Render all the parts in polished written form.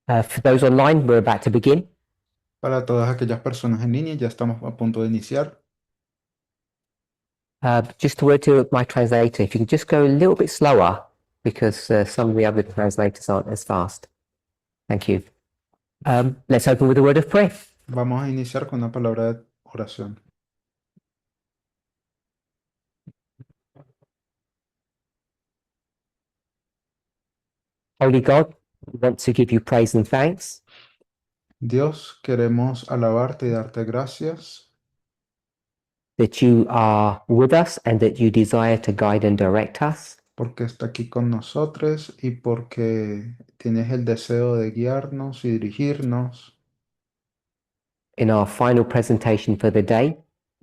For those online, we're about to begin. Para todas aquellas personas en línea, ya estamos a punto de iniciar. Just a word to my translator, if you could just go a little bit slower, because some of the other translators aren't as fast. Thank you. Let's open with a word of prayer. Vamos a iniciar con una palabra de oración. Holy God, we want to give you praise and thanks Dios, queremos alabarte y darte gracias that you are with us and that you desire to guide and direct us. porque está aquí con nosotros y porque tienes el deseo de guiarnos y dirigirnos In our final presentation for the day,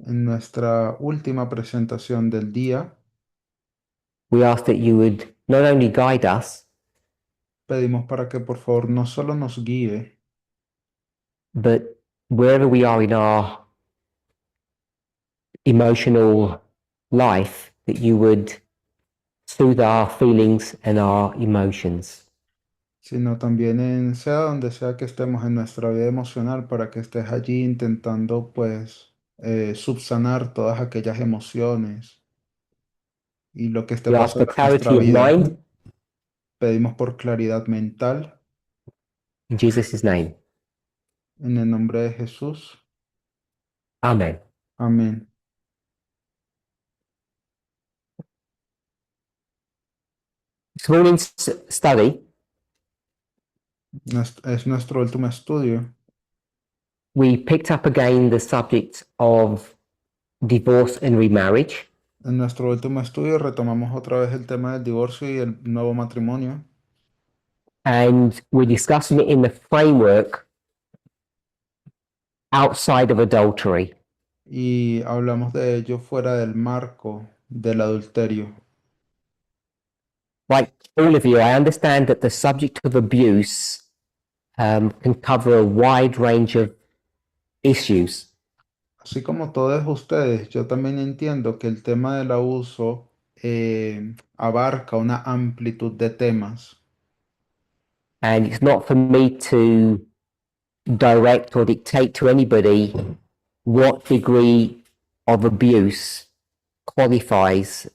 en nuestra última presentación del día. we ask that you would not only guide us, Pedimos para que por favor no solo nos guíe, but wherever we are in our emotional life, that you would soothe our feelings and our emotions. sino también sea donde sea que estemos en nuestra vida emocional, para que estés allí intentando pues subsanar todas aquellas emociones y lo que esté We ask for pasando en nuestra clarity of vida. mind Pedimos por claridad mental in Jesus' name. en el nombre de Jesús. Amen. Amén. This morning's study, Es nuestro último estudio. we picked up again the subject of divorce and remarriage. En nuestro último estudio retomamos otra vez el tema del divorcio y el nuevo matrimonio. And we're discussing it in the framework outside of adultery. Y hablamos de ello fuera del marco del adulterio. Like all of you, I understand that the subject of abuse can cover a wide range of issues. Así como todos ustedes, yo también entiendo que el tema del abuso abarca una amplitud de temas. And it's not for me to direct or dictate to anybody what degree of abuse qualifies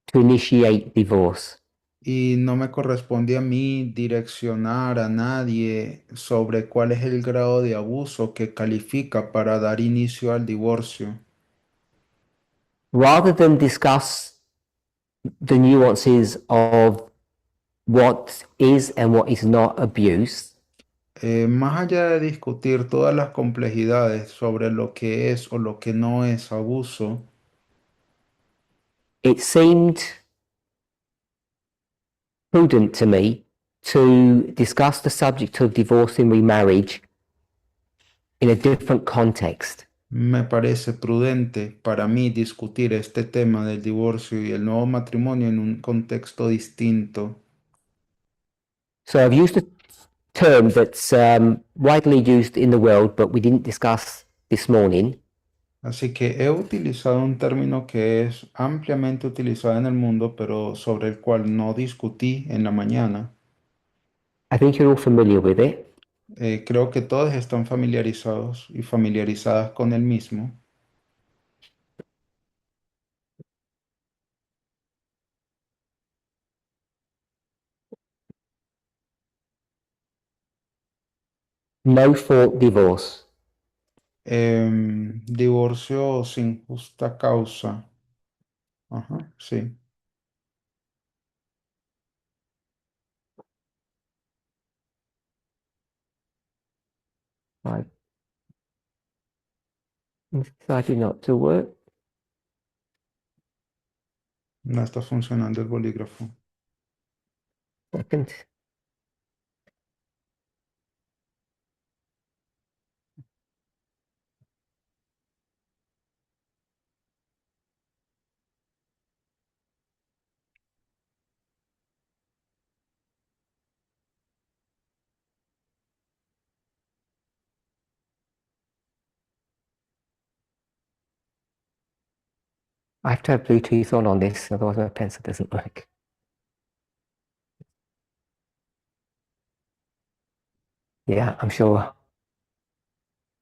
to initiate divorce. Y no me corresponde a mí direccionar a nadie sobre cuál es el grado de abuso que califica para dar inicio al divorcio. Rather than discuss the nuances of what is and what is not abuse, Más allá de discutir todas las complejidades sobre lo que es o lo que no es abuso, it seemed prudent to me to discuss the subject of divorce and remarriage in a different context. me parece prudente para mí discutir este tema del divorcio y el nuevo matrimonio en un contexto distinto. So I've used a term that's widely used in the world, but we didn't discuss this morning, Así que he utilizado un término que es ampliamente utilizado en el mundo, pero sobre el cual no discutí en la mañana. I think you're all familiar with it. Creo que todos están familiarizados y familiarizadas con el mismo. No fault divorce. Divorcio sin justa causa. Ajá, sí. I decided not to work. No está funcionando el bolígrafo. Second. I have to have Bluetooth on this, otherwise my pencil doesn't work. Yeah, I'm sure.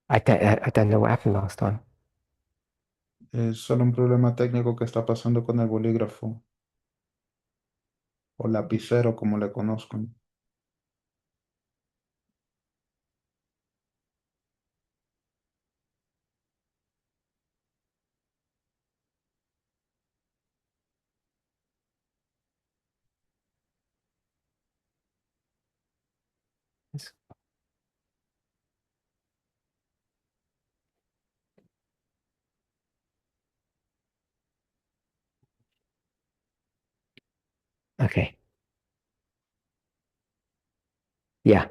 I don't know what happened last time. Es solo un problema técnico que está pasando con el bolígrafo o lapicero, como le conozcan. Okay. Yeah.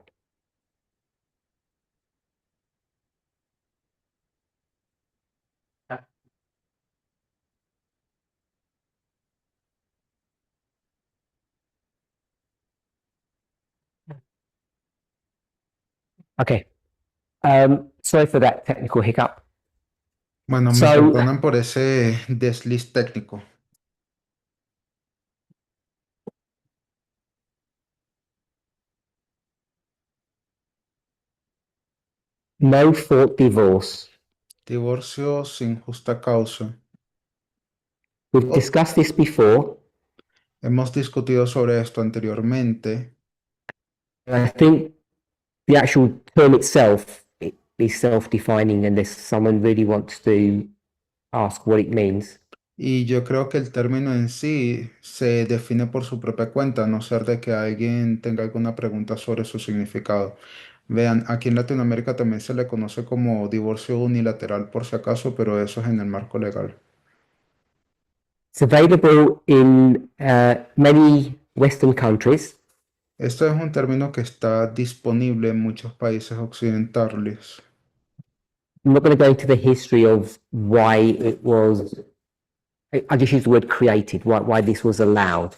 Okay. Sorry for that technical hiccup. Bueno, me So, perdonan por ese desliz técnico. no fault divorce. Divorcio sin justa causa. We've O- discussed this before. Hemos discutido sobre esto anteriormente. I think the actual term itself is self-defining unless someone really wants to ask what it means. Y yo creo que el término en sí se define por su propia cuenta, a no ser de que alguien tenga alguna pregunta sobre su significado. Vean, aquí en Latinoamérica también se le conoce como divorcio unilateral por si acaso, pero eso es en el marco legal. It's available in many Western countries. Esto es un término que está disponible en muchos países occidentales. I'm not going to go into the history of why it was, I just use the word created, why this was allowed.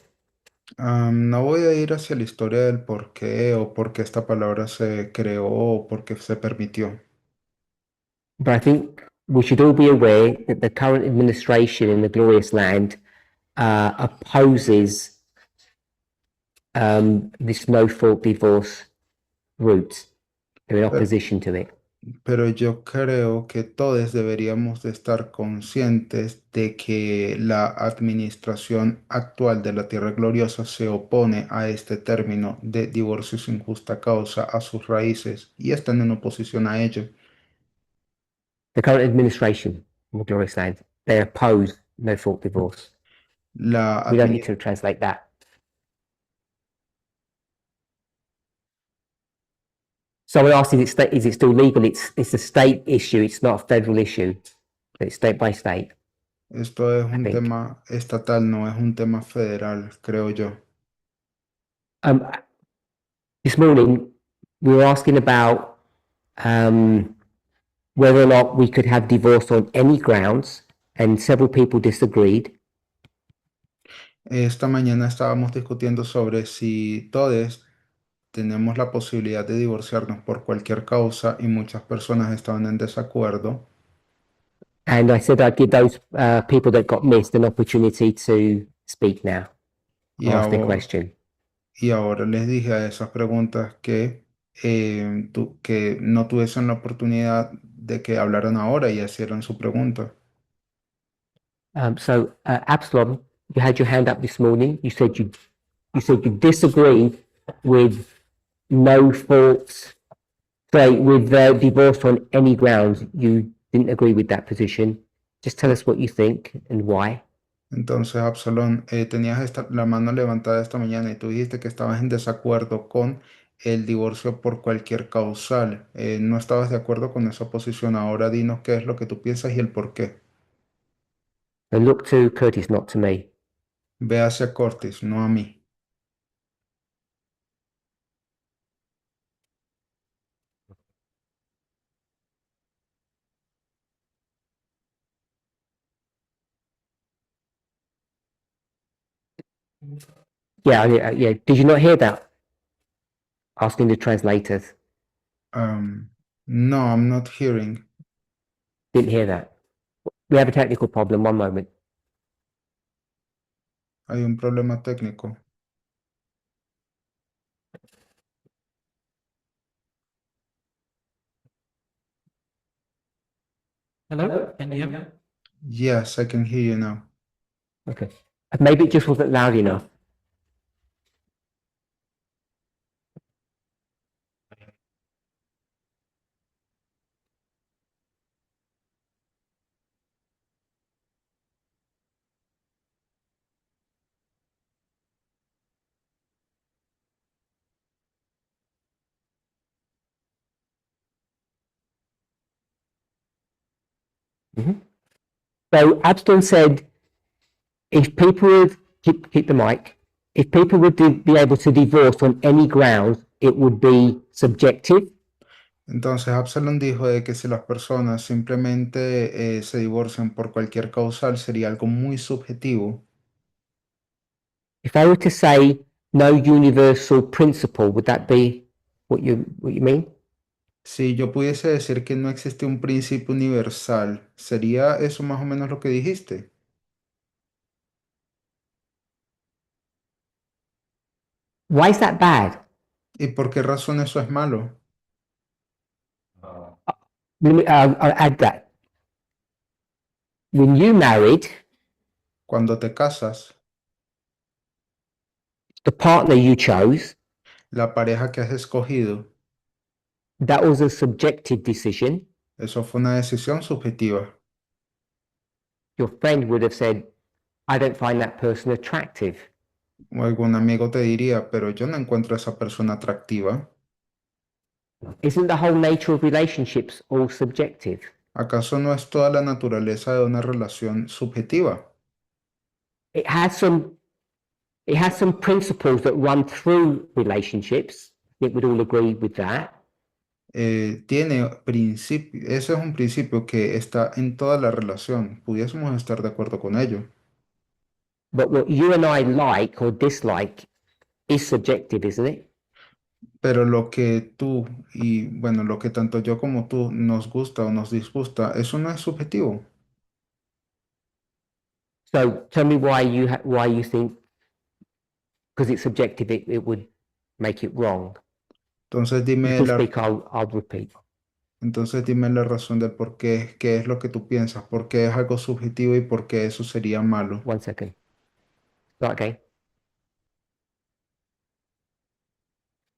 No voy a ir hacia la historia del por qué o por qué esta palabra se creó o por qué se permitió. But I think we should all be aware that the current administration in the glorious land opposes this no fault divorce route. They're in Pero, opposition to it. pero yo creo que todos deberíamos de estar conscientes de que la administración actual de la Tierra Gloriosa se opone a este término de divorcio sin justa causa a sus raíces y están en oposición a ello. The current administration in the glorious land, they oppose no fault divorce. La We don't need admi- to translate that. Someone asked, is it still legal? It's a state issue. It's not a federal issue. It's state by state, Esto es I un think. tema estatal, no es un tema federal, creo yo. Um, this morning, we were asking about whether or not we could have divorce on any grounds, and several people disagreed. Esta mañana estábamos discutiendo sobre si todos tenemos la posibilidad de divorciarnos por cualquier causa y muchas personas estaban en desacuerdo. And I said I'd give those people that got missed an opportunity to speak now Y or ask their ahora, question. y ahora les dije a esas preguntas que no tuviesen la oportunidad de que hablaran ahora y hicieran su pregunta. So, Absalom, you had your hand up this morning. You said you disagreed with no fault, sorry, with divorce on any grounds. You didn't agree with that position. Just tell us what you think and why. Entonces, Absalón, tenías la mano levantada esta mañana y tú dijiste que estabas en desacuerdo con el divorcio por cualquier causal. No estabas de acuerdo con esa posición. Ahora dinos qué es lo que tú piensas y el por qué. So look to Curtis, not to me. Ve hacia Cortis, no a mí. Yeah. Did you not hear that? Asking the translators. No, I'm not hearing. Didn't hear that. We have a technical problem. One moment. Hay un problema técnico. Hello, can you hear me? Yes, I can hear you now. Okay. Maybe it just wasn't loud enough. So Abston said, if people would keep the mic, if people would be able to divorce on any grounds, it would be subjective. Entonces Absalom dijo de que si las personas simplemente se divorcian por cualquier causal sería algo muy subjetivo. If I were to say no universal principle, would that be what you mean? Si yo pudiese decir que no existe un principio universal, ¿sería eso más o menos lo que dijiste? Why is that bad? ¿Y por qué razón eso es malo? I'll add that. When you married, Cuando te casas, the partner you chose, la pareja que has escogido, that was a subjective decision. eso fue una decisión subjetiva. Your friend would have said, I don't find that person attractive. O algún amigo te diría, pero yo no encuentro a esa persona atractiva. Isn't the whole nature of relationships all subjective? ¿Acaso no es toda la naturaleza de una relación subjetiva? It has some principles that run through relationships. I think we'd all agree with that. Tiene principio, ese es un principio que está en toda la relación. Pudiésemos estar de acuerdo con ello. But what you and I like or dislike is subjective, isn't it? Pero lo que tú y bueno, lo que tanto yo como tú nos gusta o nos disgusta, eso no es subjetivo. So tell me why you think because it's subjective it would make it wrong. Entonces You dime can la, speak, I'll repeat. entonces dime la razón del por qué, qué es lo que tú piensas, por qué es algo subjetivo y por qué eso sería malo. 1 second. Start again.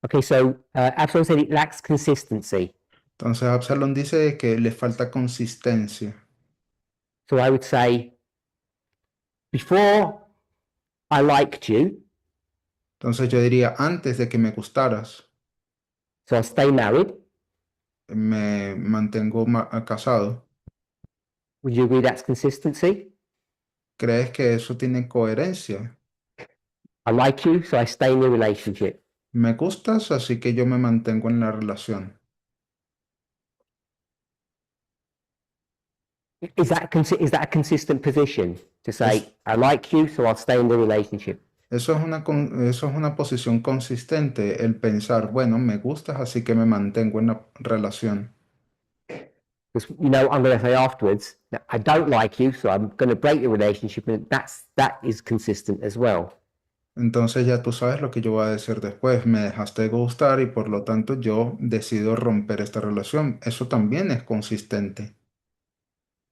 Okay, so Absalom said it lacks consistency. Entonces Absalón dice que le falta consistencia. So I would say, before I liked you, Entonces yo diría, antes de que me gustaras, so I'll stay married. me mantengo casado. Would you agree that's consistency? ¿Crees que eso tiene coherencia? I like you, so I stay in the relationship. Me gustas, así que yo me mantengo en la relación. Is that a consistent position to say, Es- I like you, so I'll stay in the relationship? Eso es una posición consistente, el pensar, bueno, me gustas, así que me mantengo en la relación. Because I'm going to say afterwards, I don't like you, so I'm going to break the relationship, and that is consistent as well. Entonces ya tú sabes lo que yo voy a decir después, me dejaste de gustar y por lo tanto yo decido romper esta relación. Eso también es consistente.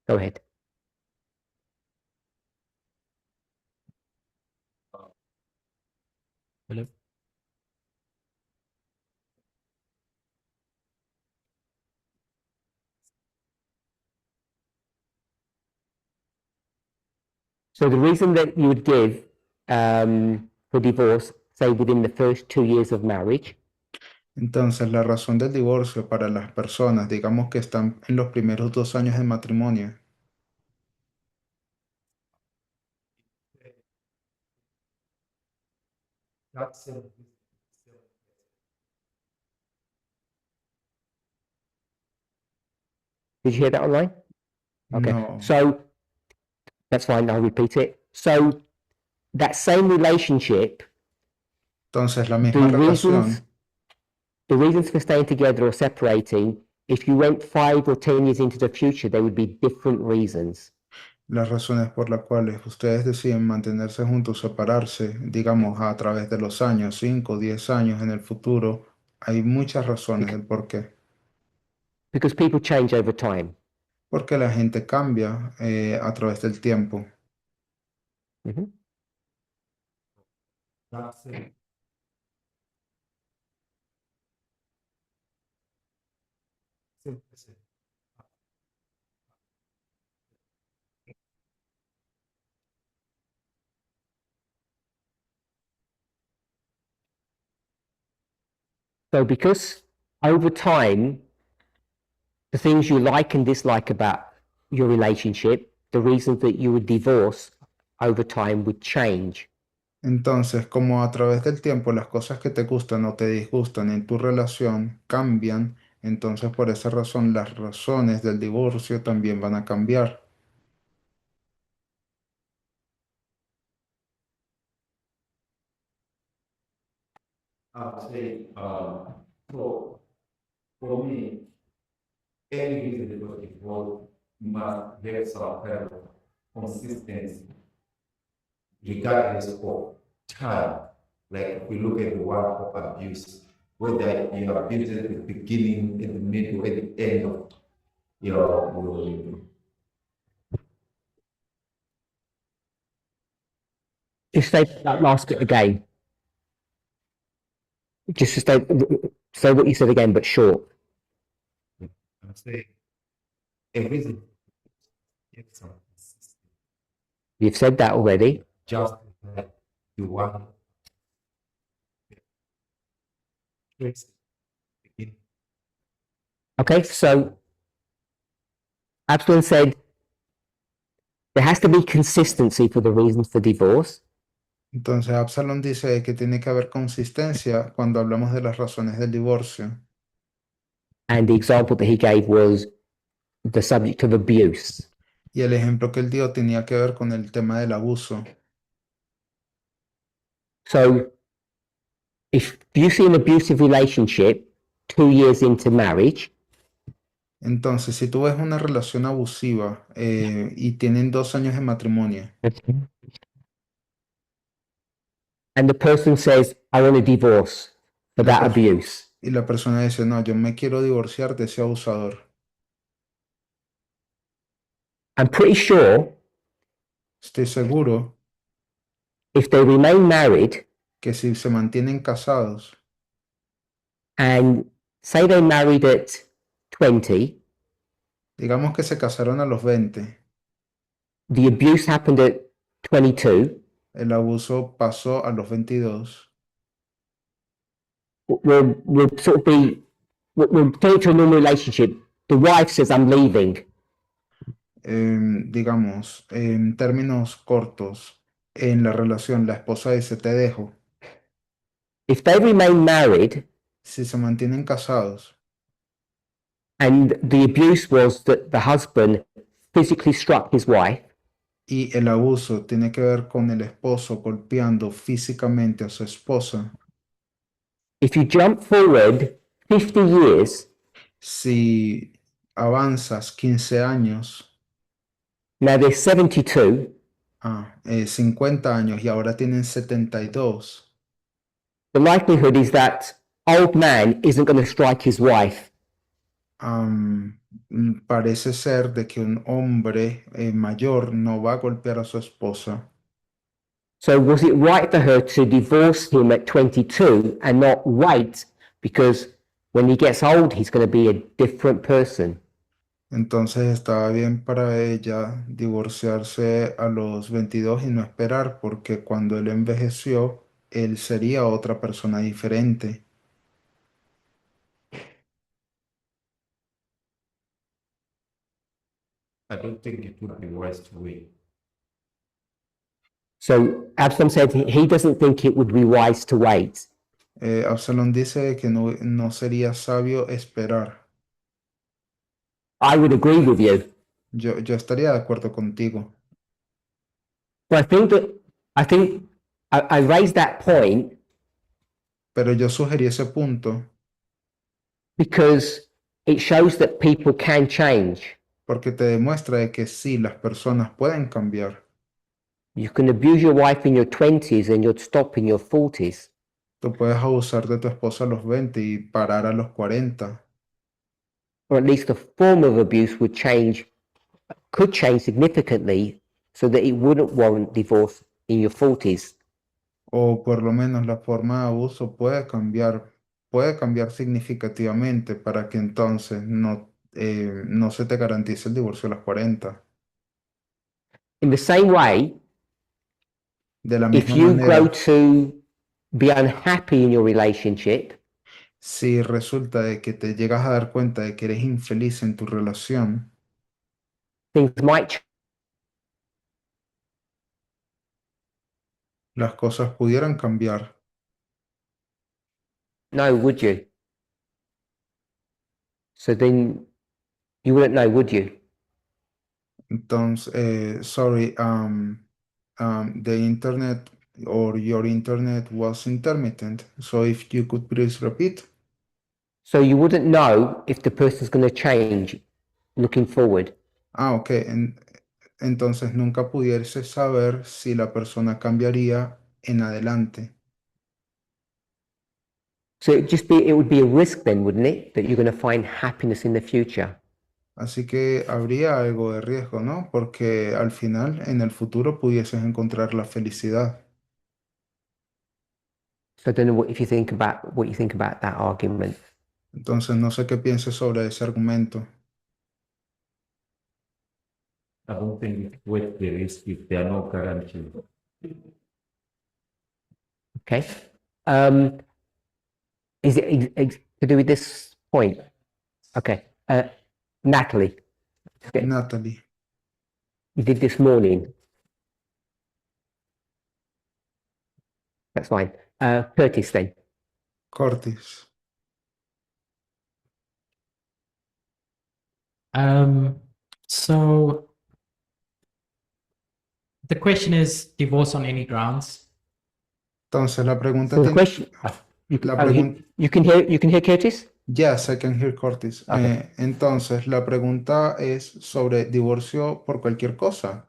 Go ahead. Hello. So the reason that you would give for divorce, say within the first 2 years of marriage, Entonces la razón del divorcio para las personas, digamos que están en los primeros 2 años de matrimonio, did you hear that online? Okay, no. so that's fine, I'll repeat it. So that same relationship, Entonces la the misma reasons, relación, the reasons for staying together or separating, if you went 5 or 10 years into the future, they would be different reasons. las razones por las cuales ustedes deciden mantenerse juntos, separarse, digamos, a través de los años, 5, 10 años en el futuro, hay muchas razones del por qué. Because people change over time. porque la gente cambia a través del tiempo. Mhm. That's it. Simple. So because over time, the things you like and dislike about your relationship, the reasons that you would divorce over time would change. Entonces, como a través del tiempo las cosas que te gustan o te disgustan en tu relación cambian, entonces por esa razón las razones del divorcio también van a cambiar. I would say, for me, any reason to divorce must have some kind of consistency, regardless of time. Like if we look at the one of abuse, whether you abuse at the beginning, in the middle, at the end of your Just say that last bit again. Just to say what you said again, but short. I'm saying a reason have some consistency, You've said that already. just that you want to begin. Okay, so Absalom said there has to be consistency for the reasons for divorce. Entonces, Absalom dice que tiene que haber consistencia cuando hablamos de las razones del divorcio. And the example that he gave was the subject of abuse. Y el ejemplo que él dio tenía que ver con el tema del abuso. So if you see an abusive relationship 2 years into marriage, Entonces, si tú ves una relación abusiva y tienen 2 años de matrimonio and the person says, I want a divorce for that Because- abuse, y la persona dice, no, yo me quiero divorciar de ese abusador, I'm pretty sure estoy seguro if they remain married que si se mantienen casados and say they married at 20, digamos que se casaron a los 20, the abuse happened at 22, el abuso pasó a los 22, we'll sort of be, we'll turn to a normal relationship. The wife says, I'm leaving. digamos, en términos cortos, en la relación, la esposa dice, te dejo. If they remain married Si se mantienen casados and the abuse was that the husband physically struck his wife, y el abuso tiene que ver con el esposo golpeando físicamente a su esposa, if you jump forward 50 years, si avanzas 15 años now they're 72, a 50 años y ahora tienen 72, the likelihood is that old man isn't going to strike his wife. Parece ser de que un hombre mayor no va a golpear a su esposa. So was it right for her to divorce him at 22 and not wait, because when he gets old he's going to be a different person? Entonces estaba bien para ella divorciarse a los 22 y no esperar, porque cuando él envejeció, él sería otra persona diferente. I don't think it would be wise to wait. So Absalom said he doesn't think it would be wise to wait. Absalón dice que no sería sabio esperar. I would agree with you. Yo estaría de acuerdo contigo. But I think I raised that point Pero yo sugerí ese punto because it shows that people can change. porque te demuestra de que sí, las personas pueden cambiar. You can abuse your wife in your 20s and you'll stop in your 40s. Tú puedes abusar de tu esposa a los 20 y parar a los 40. Or at least the form of abuse would change could change significantly so that it wouldn't warrant divorce in your 40s. O por lo menos la forma de abuso puede cambiar significativamente para que entonces no se te garantice el divorcio a los 40. In the same way, De la if misma you grow manera, to be unhappy in your relationship, si resulta de que te llegas a dar cuenta de que eres infeliz en tu relación, things might change. las cosas pudieran cambiar. No, would you? So then you wouldn't know, would you? Entonces, sorry, the internet or your internet was intermittent. So if you could please repeat. So you wouldn't know if the person's going to change looking forward. Ok. Entonces nunca pudiese saber si la persona cambiaría en adelante. So it would be a risk then, wouldn't it? That you're going to find happiness in the future. Así que habría algo de riesgo, ¿no? Porque al final, en el futuro, pudieses encontrar la felicidad. So I don't know if you think about what you think about that argument. Entonces no sé qué pienses sobre ese argumento. I don't think it's worth the risk if there are no guarantees. Okay. Is it to do with this point? Okay. Natalie, okay. Natalie, You did this morning. That's fine. Curtis then. Cortis. So the question is divorce on any grounds. Entonces la pregunta So the tiene... question, La pregunta... you can hear Curtis? Yes, I can hear Cortis. Okay. Entonces la pregunta es sobre divorcio por cualquier cosa.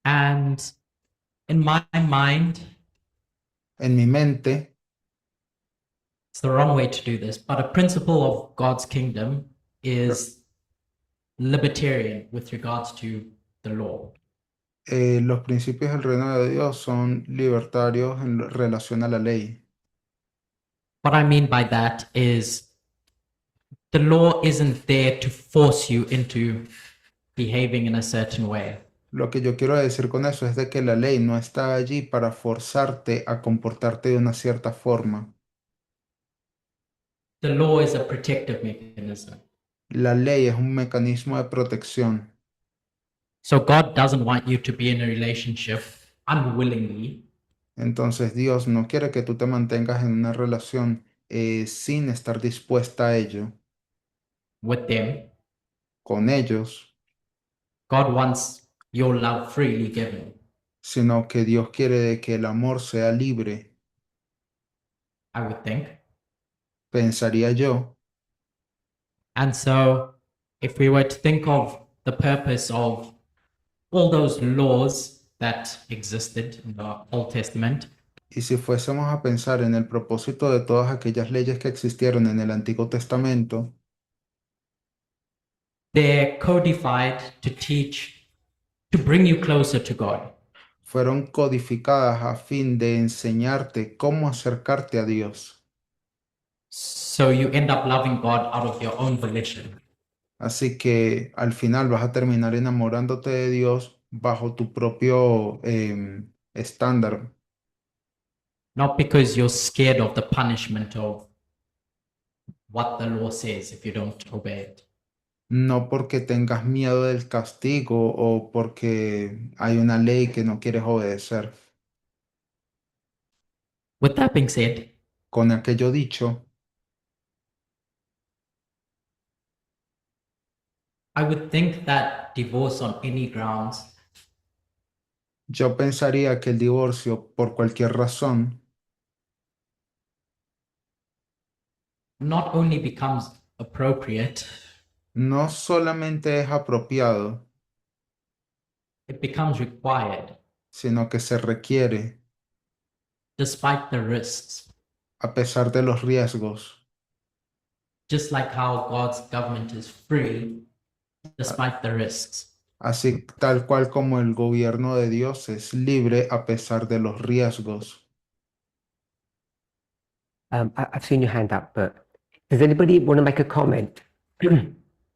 And in my mind, En mi mente, it's the wrong way to do this, but a principle of God's kingdom is libertarian with regards to the law. los principios del reino de Dios son libertarios en relación a la ley. What I mean by that is the law isn't there to force you into behaving in a certain way. Lo que yo quiero decir con eso es de que la ley no está allí para forzarte a comportarte de una cierta forma. The law is a protective mechanism. La ley es un mecanismo de protección. So God doesn't want you to be in a relationship unwillingly. Entonces Dios no quiere que tú te mantengas en una relación sin estar dispuesta a ello, With them. con ellos, God wants your love freely given. sino que Dios quiere de que el amor sea libre, I would think. pensaría yo. And so, if we were to think of the purpose of all those laws that existed in the Old Testament, Y si fuésemos a pensar en el propósito de todas aquellas leyes que existieron en el Antiguo Testamento, they're codified to teach, to bring you closer to God. fueron codificadas a fin de enseñarte cómo acercarte a Dios. So you end up loving God out of your own volition. Así que al final vas a terminar enamorándote de Dios bajo tu propio estándar, Not because you're scared of the punishment of what the law says if you don't obey it. no porque tengas miedo del castigo o porque hay una ley que no quieres obedecer. With that being said, Con aquello dicho, I would think that divorce on any grounds yo pensaría que el divorcio por cualquier razón not only becomes appropriate, no solamente es apropiado, it becomes required sino que se requiere despite the risks, a pesar de los riesgos, just like how God's government is free despite the risks. Así tal cual como el gobierno de Dios es libre a pesar de los riesgos. I've seen your hand up, but does anybody want to make a comment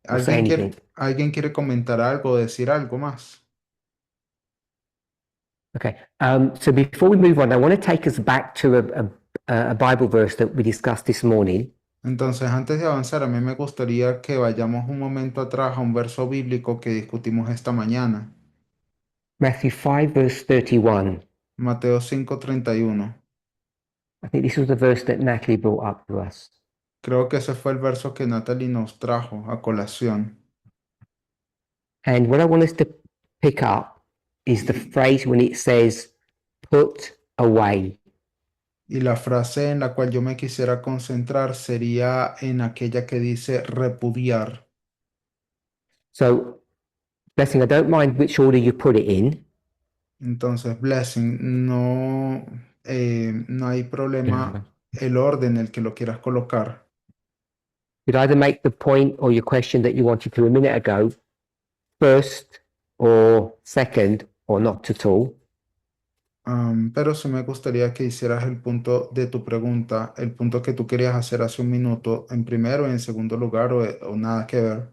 or say anything? ¿Alguien quiere comentar algo o decir algo más? Okay. So before we move on, I want to take us back to a Bible verse that we discussed this morning. Entonces, antes de avanzar, a mí me gustaría que vayamos un momento atrás a un verso bíblico que discutimos esta mañana. Matthew 5, verse 31. Mateo 5:31. I think this was the verse that Natalie brought up to us. Creo que ese fue el verso que Natalie nos trajo a colación. And what I want us to pick up is the phrase when it says, put away. Y la frase en la cual yo me quisiera concentrar sería en aquella que dice repudiar. So, Blessing, I don't mind which order you put it in. Entonces, Blessing, no hay problema el orden en el que lo quieras colocar. You'd either make the point or your question that you wanted to a minute ago first or second or not at all. Pero sí me gustaría que hicieras el punto de tu pregunta, el punto que tú querías hacer hace un minuto, en primero, en segundo lugar o nada que ver.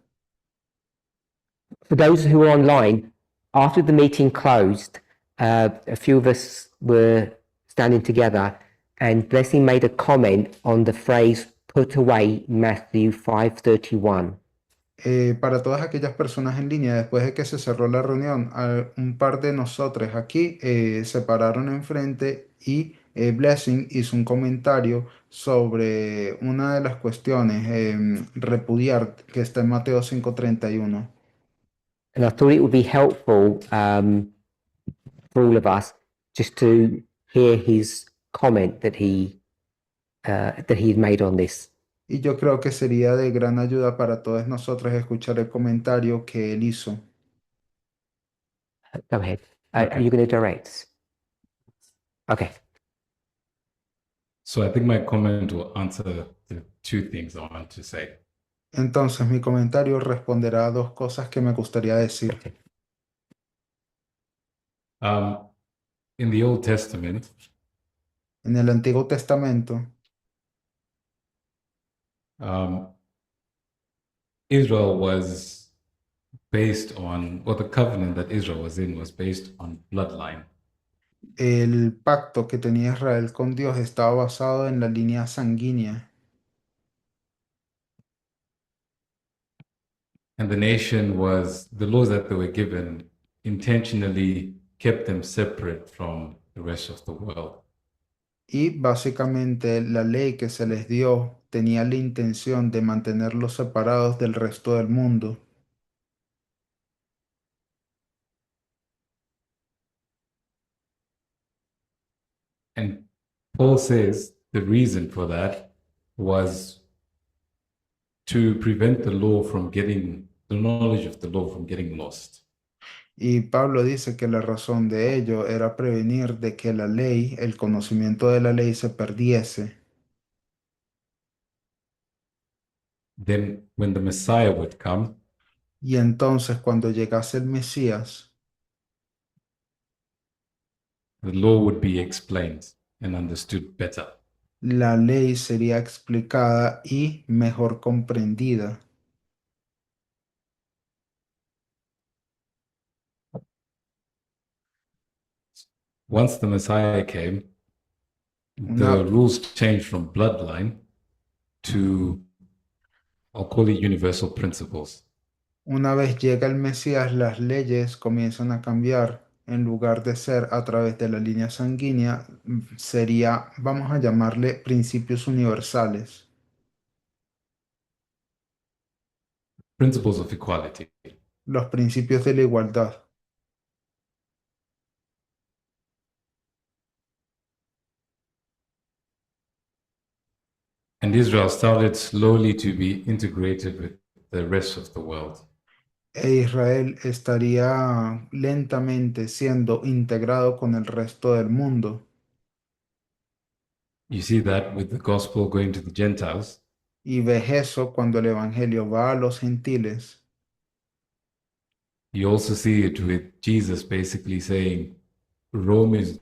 For those who are online, after the meeting closed, a few of us were standing together and Blessing made a comment on the phrase put away Matthew 5:31. Para todas aquellas personas en línea, después de que se cerró la reunión, un par de nosotros aquí se pararon enfrente y Blessing hizo un comentario sobre una de las cuestiones, repudiar, que está en Mateo 5:31. And I thought it would be helpful for all of us just to hear his comment that he had made on this. Y yo creo que sería de gran ayuda para todos nosotros escuchar el comentario que él hizo. Go ahead. Okay. Are you going to direct? Okay. So I think my comment will answer the two things I want to say. Entonces mi comentario responderá a dos cosas que me gustaría decir. In the Old Testament, En el Antiguo Testamento, Israel was based on, or the covenant that Israel was in was based on bloodline. el pacto que tenía Israel con Dios estaba basado en la línea sanguínea. And the nation was, the laws that they were given intentionally kept them separate from the rest of the world. Y básicamente la ley que se les dio tenía la intención de mantenerlos separados del resto del mundo. And Paul says the reason for that was to prevent the law from getting, the knowledge of the law from getting lost. Y Pablo dice que la razón de ello era prevenir de que la ley, el conocimiento de la ley se perdiese. Then when the Messiah would come, Y entonces cuando llegase el Mesías, the law would be explained and understood better. la ley sería explicada y mejor comprendida. Once the Messiah came, Una- the rules changed from bloodline to, I'll call it universal principles. Una vez llega el Mesías, las leyes comienzan a cambiar. En lugar de ser a través de la línea sanguínea, sería, vamos a llamarle principios universales, Principles of equality. los principios de la igualdad. And Israel started slowly to be integrated with the rest of the world. E Israel estaría lentamente siendo integrado con el resto del mundo. You see that with the gospel going to the Gentiles. Y ves eso cuando el Evangelio va a los gentiles. You also see it with Jesus basically saying, Rome is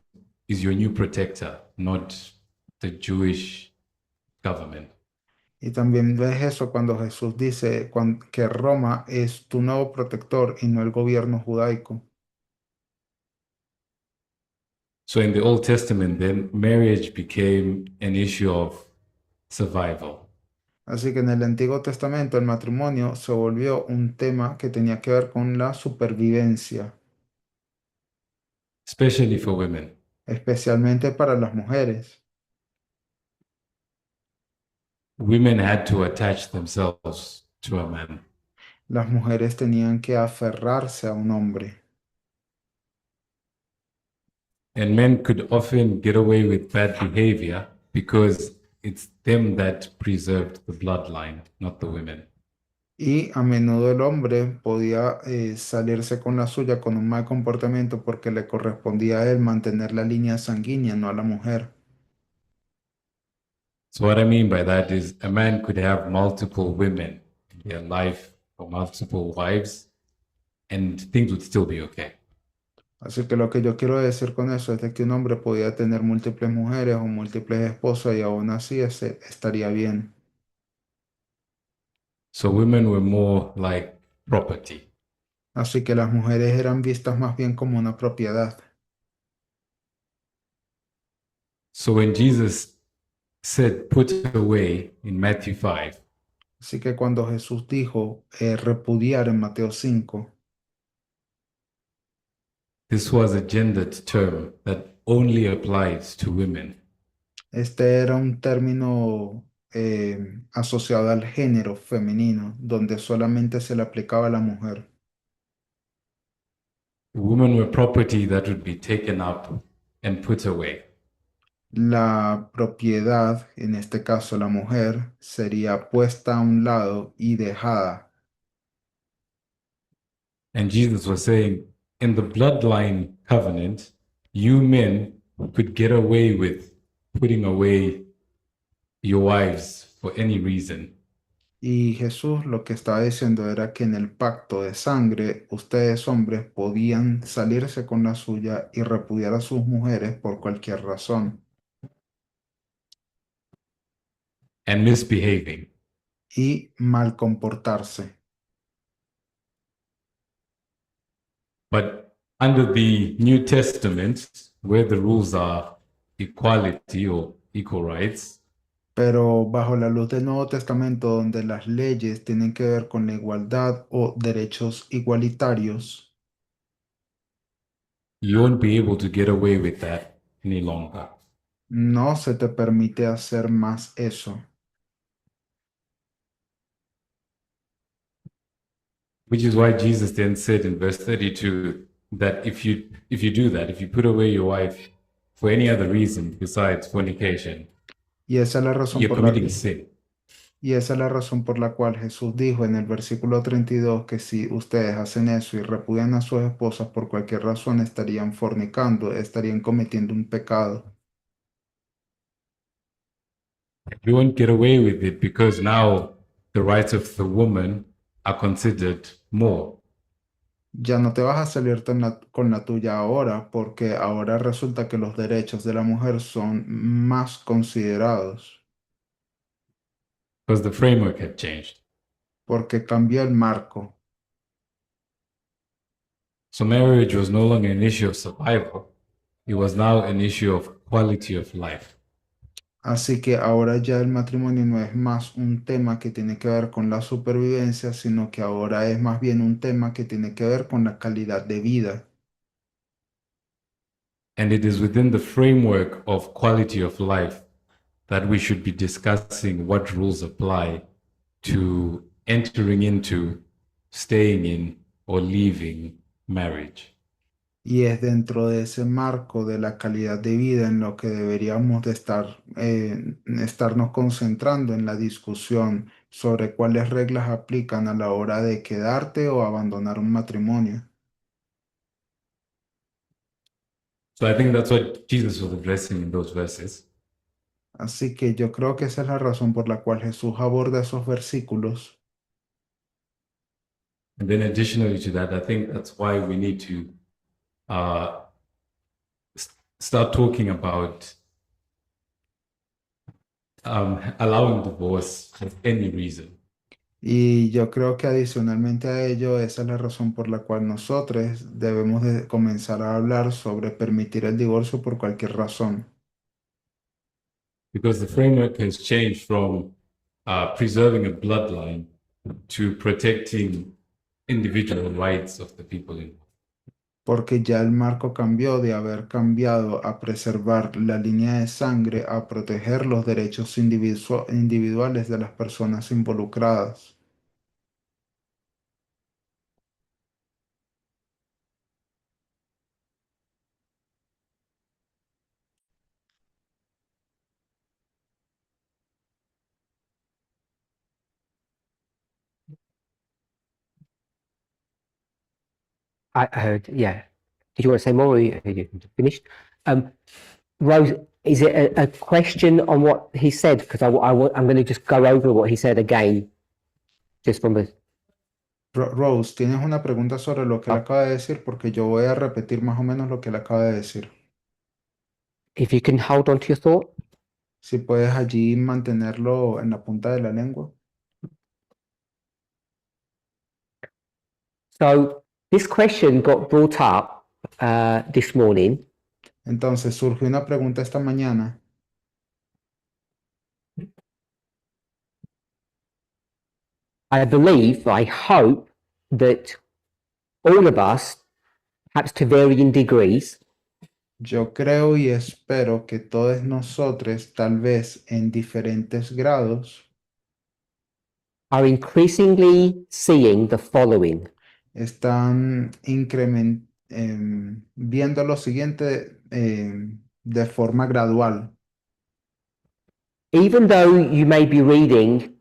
your new protector, not the Jewish government. Y también ves eso cuando Jesús dice que Roma es tu nuevo protector y no el gobierno judaico. So in the Old Testament, then marriage became an issue of survival. Así que en el Antiguo Testamento el matrimonio se volvió un tema que tenía que ver con la supervivencia, Especially for women. especialmente para las mujeres. Women had to attach themselves to a man. Las mujeres tenían que aferrarse a un hombre. And men could often get away with bad behavior because it's them that preserved the bloodline, not the women. Y a menudo el hombre podía salirse con la suya con un mal comportamiento porque le correspondía a él mantener la línea sanguínea, no a la mujer. So what I mean by that is a man could have multiple women in their life or multiple wives and things would still be okay. Así que lo que yo quiero decir con eso es de que un hombre podía tener múltiples mujeres o múltiples esposas y aún así estaría bien. So women were more like property. Así que las mujeres eran vistas más bien como una propiedad. So when Jesus said, put away in Matthew 5, Así que cuando Jesús dijo repudiar en Mateo 5, this was a gendered term that only applies to women. este era un término asociado al género femenino, donde solamente se le aplicaba a la mujer. Women were property that would be taken up and put away. La propiedad, en este caso la mujer, sería puesta a un lado y dejada. And Jesus was saying, in the bloodline covenant, you men could get away with putting away your wives for any reason. Y Jesús lo que estaba diciendo era que en el pacto de sangre, ustedes hombres podían salirse con la suya y repudiar a sus mujeres por cualquier razón. And misbehaving. Y mal comportarse. But under the New Testament, where the rules are equality or equal rights, Pero bajo la luz del Nuevo Testamento, donde las leyes tienen que ver con la igualdad o derechos igualitarios, you won't be able to get away with that any longer. no se te permite hacer más eso. Which is why Jesus then said in verse 32 that if you do that, if you put away your wife for any other reason besides fornication, Y esa es la razón you're por la committing sin. Y esa es la razón por la cual Jesús dijo en el versículo 32 que si ustedes hacen eso y repudian a sus esposas por cualquier razón, estarían fornicando, estarían cometiendo un pecado. You won't get away with it because now the rights of the woman are considered more. Ya no te vas a salir con la tuya ahora, porque ahora resulta que los derechos de la mujer son más considerados, Because the framework had changed. porque cambió el marco. So marriage was no longer an issue of survival, it was now an issue of quality of life. Así que ahora ya el matrimonio no es más un tema que tiene que ver con la supervivencia, sino que ahora es más bien un tema que tiene que ver con la calidad de vida. And it is within the framework of quality of life that we should be discussing what rules apply to entering into, staying in, or leaving marriage. Y es dentro de ese marco de la calidad de vida en lo que deberíamos de estarnos concentrando en la discusión sobre cuáles reglas aplican a la hora de quedarte o abandonar un matrimonio. So I think that's what Jesus was addressing in those verses. Así que yo creo que esa es la razón por la cual Jesús aborda esos versículos. And then additionally to that, I think that's why we need to uh, start talking about allowing divorce for any reason. Y yo creo que adicionalmente a ello, esa es la razón por la cual nosotros debemos de comenzar a hablar sobre permitir el divorcio por cualquier razón. Because the framework has changed from preserving a bloodline to protecting individual rights of the people involved. Porque ya el marco cambió de haber cambiado a preservar la línea de sangre a proteger los derechos individuales de las personas involucradas. I heard, yeah. Did you want to say more or you finished? Rose, is it a question on what he said? Because I'm going to just go over what he said again, just from a, Rose, ¿tienes una pregunta sobre lo que él Ah. acaba de decir? Porque yo voy a repetir más o menos lo que él acaba de decir. if you can hold on to your thought. Si puedes allí mantenerlo en la punta de la lengua. So this question got brought up this morning, Entonces surgió una pregunta esta mañana. I believe, I hope that all of us, perhaps to varying degrees, Yo creo y espero que todos nosotros, tal vez en diferentes grados, are increasingly seeing the following. están viendo lo siguiente de forma gradual. Even though you may be reading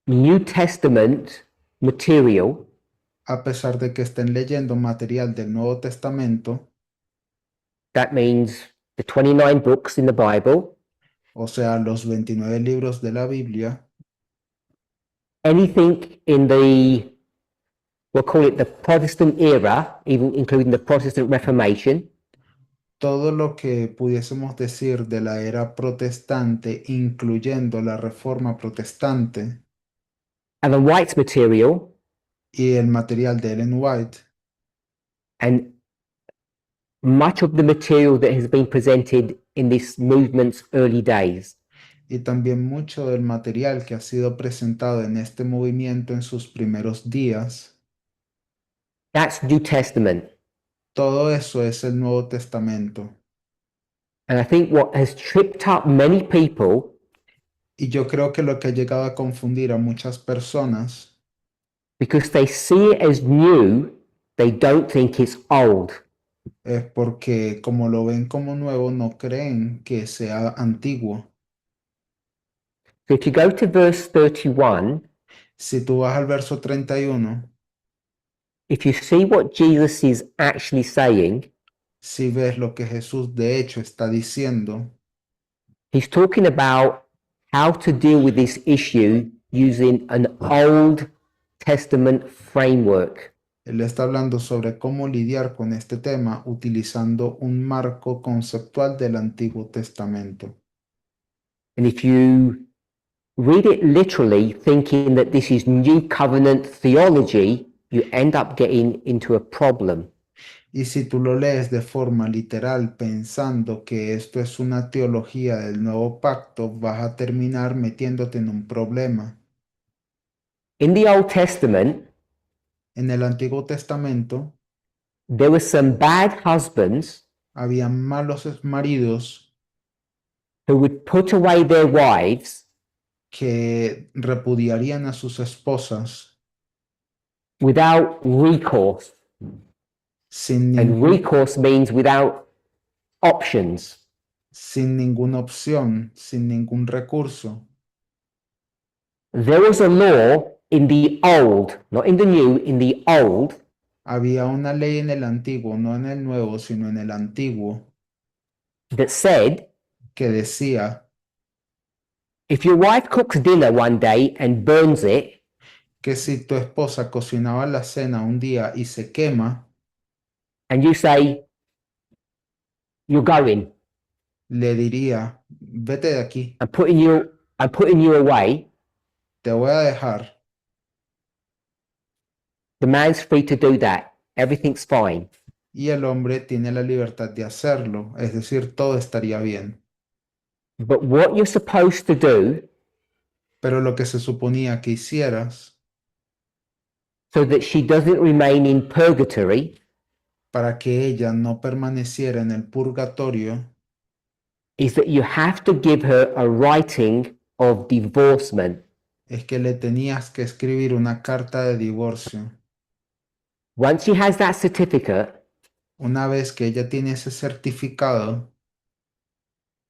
New Testament material, A pesar de que estén leyendo material del Nuevo Testamento, that means the 29 books in the Bible, o sea, los 29 libros de la Biblia, anything in the, we'll call it the Protestant era, even including the Protestant Reformation, todo lo que pudiésemos decir de la era protestante, incluyendo la Reforma Protestante and the White's material, y el material de Ellen White, and much of the material that has been presented in this movement's early days. y también mucho del material que ha sido presentado en este movimiento en sus primeros días, That's New Testament. todo eso es el Nuevo Testamento. And I think what has tripped up many people Y yo creo que lo que ha llegado a confundir a muchas personas, because they see it as new, they don't think it's old. es porque como lo ven como nuevo, no creen que sea antiguo. So if you go to verse 31, Si tú vas al verso 31, if you see what Jesus is actually saying, si ves lo que Jesús de hecho está diciendo, he's talking about how to deal with this issue using an Old Testament framework. él está hablando sobre cómo lidiar con este tema utilizando un marco conceptual del Antiguo Testamento. And if you read it literally, thinking that this is New Covenant theology, you end up getting into a problem. Y si tú lo lees de forma literal pensando que esto es una teología del nuevo pacto, vas a terminar metiéndote en un problema. In the Old Testament, En el Antiguo Testamento there were some bad husbands había malos maridos who would put away their wives que repudiarían a sus esposas without recourse. sin, And ningún- recourse means without options. sin ninguna opción, sin ningún recurso. There was a law in the old, not in the new, in the old, Había una ley en el antiguo, no en el nuevo, sino en el antiguo, that said que decía If your wife cooks dinner one day and burns it, que si tu esposa cocinaba la cena un día y se quema, and you say, you're going, le diría, vete de aquí, I'm putting you away, te voy a dejar. the man's free to do that. Everything's fine. Y el hombre tiene la libertad de hacerlo, es decir, todo estaría bien. But what you're supposed to do Pero lo que se suponía que hicieras so that she doesn't remain in purgatory para que ella no permaneciera en el purgatorio is that you have to give her a writing of divorcement. es que le tenías que escribir una carta de divorcio. Once she has that certificate, Una vez que ella tiene ese certificado,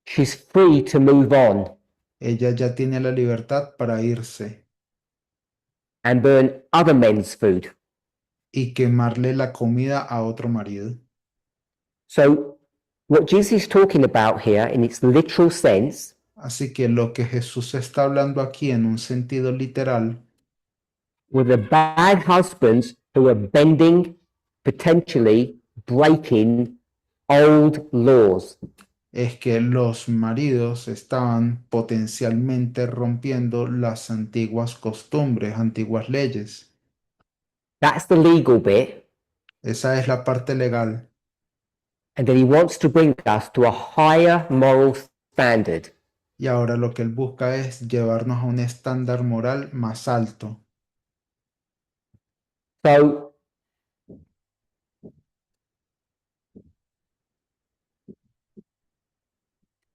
she's free to move on ella ya tiene la libertad para irse and burn other men's food. y quemarle la comida a otro marido. So, what Jesus is talking about here, in its literal sense, Así que lo que Jesús está hablando aquí en un sentido literal were the bad husbands who are bending, potentially breaking old laws. es que los maridos estaban potencialmente rompiendo las antiguas costumbres, antiguas leyes. That's the legal bit. Esa es la parte legal. And that he wants to bring us to a higher moral standard. Y ahora lo que él busca es llevarnos a un estándar moral más alto. So,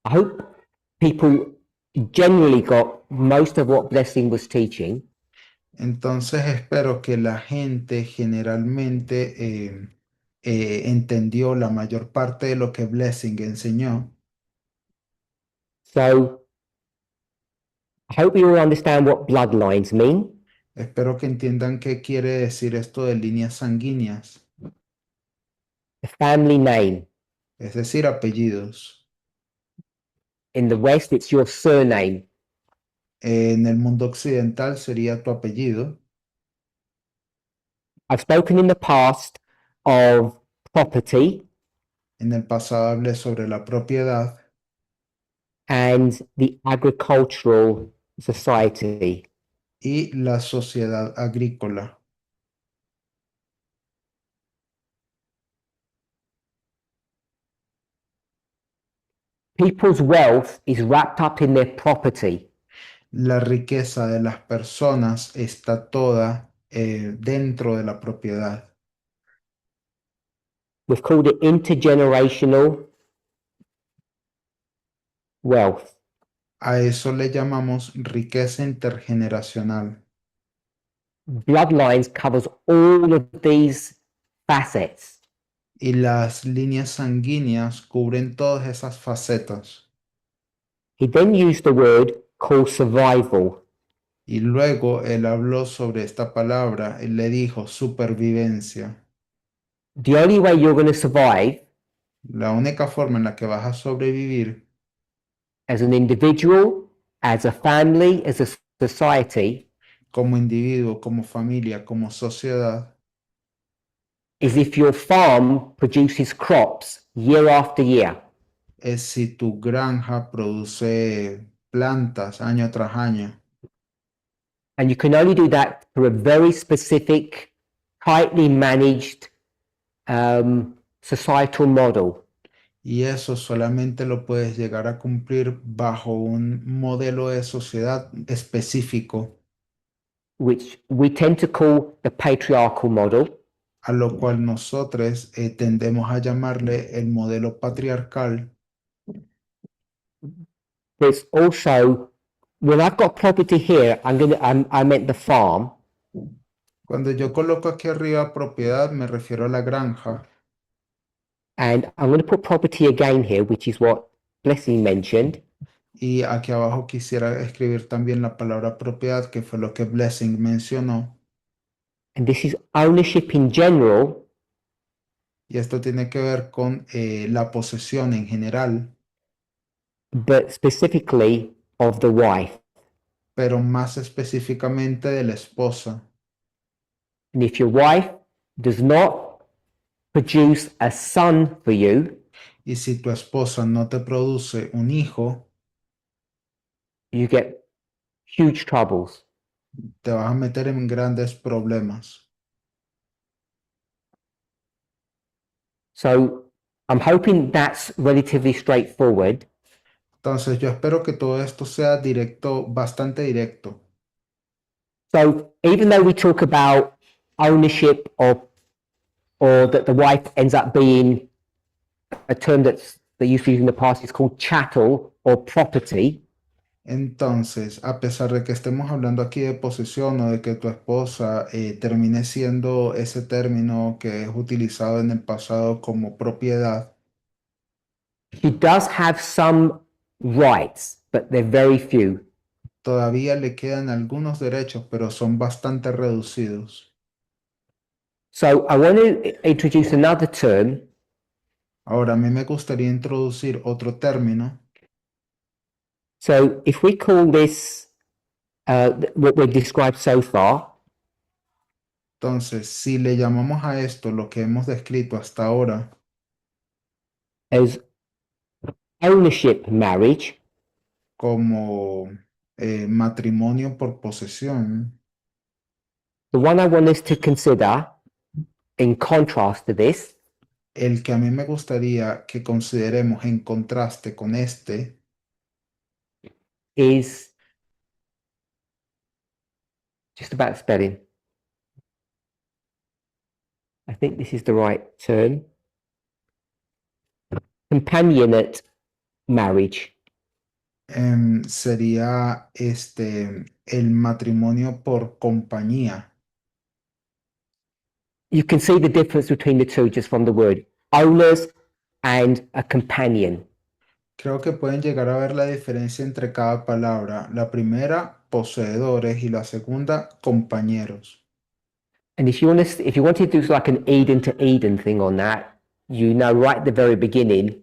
I hope people generally got most of what Blessing was teaching. Entonces espero que la gente generalmente entendió la mayor parte de lo que Blessing enseñó. So, I hope you all understand what bloodlines mean. Espero que entiendan qué quiere decir esto de líneas sanguíneas, The family name. es decir, apellidos. In the West, it's your surname. En el mundo occidental sería tu apellido. I've spoken in the past of property En el pasado hablé sobre la propiedad and the agricultural society. y la sociedad agrícola. People's wealth is wrapped up in their property. La riqueza de las personas está toda dentro de la propiedad. We've called it intergenerational wealth. A eso le llamamos riqueza intergeneracional. Bloodlines covers all of these facets. Y las líneas sanguíneas cubren todas esas facetas. He then used the word called survival. Y luego él habló sobre esta palabra, él le dijo supervivencia. The only way you're going to survive La única forma en la que vas a sobrevivir as an individual, as a family, as a society, como individuo, como familia, como sociedad, is if your farm produces crops year after year. es si tu granja produce plantas año tras año. And you can only do that through a very specific, tightly managed societal model. Y eso solamente lo puedes llegar a cumplir bajo un modelo de sociedad específico, Which we tend to call the patriarchal model. a lo cual nosotros tendemos a llamarle el modelo patriarcal. There's also, when I've got property here, I meant the farm. Cuando yo coloco aquí arriba propiedad, me refiero a la granja. And I'm going to put property again here, which is what Blessing mentioned. Y aquí abajo quisiera escribir también la palabra propiedad, que fue lo que Blessing mencionó. And this is ownership in general, Y esto tiene que ver con la posesión en general, but specifically of the wife. pero más específicamente de la esposa. And if your wife does not produce a son for you, Y si tu esposa no te produce un hijo, you get huge troubles. te vas a meter en grandes problemas. So I'm hoping that's relatively straightforward. Entonces yo espero que todo esto sea directo, bastante directo. So even though we talk about ownership or that the wife ends up being a term they used to use in the past is called chattel or property, Entonces, a pesar de que estemos hablando aquí de posesión o de que tu esposa termine siendo ese término que es utilizado en el pasado como propiedad, she does have some rights, but they're very few. todavía le quedan algunos derechos, pero son bastante reducidos. So I want to introduce another term, Ahora, a mí me gustaría introducir otro término. so if we call this what we've described so far, Entonces, si le llamamos a esto lo que hemos descrito hasta ahora as ownership marriage, como matrimonio por posesión, the one I want us to consider in contrast to this el que a mí me gustaría que consideremos en contraste con este is just about spelling. I think this is the right term. Companionate marriage. sería el matrimonio por compañía. You can see the difference between the two just from the word owners and a companion. Creo que pueden llegar a ver la diferencia entre cada palabra. La primera, poseedores, y la segunda, compañeros. And if you want to do like an Eden to Eden thing on that, you know right at the very beginning,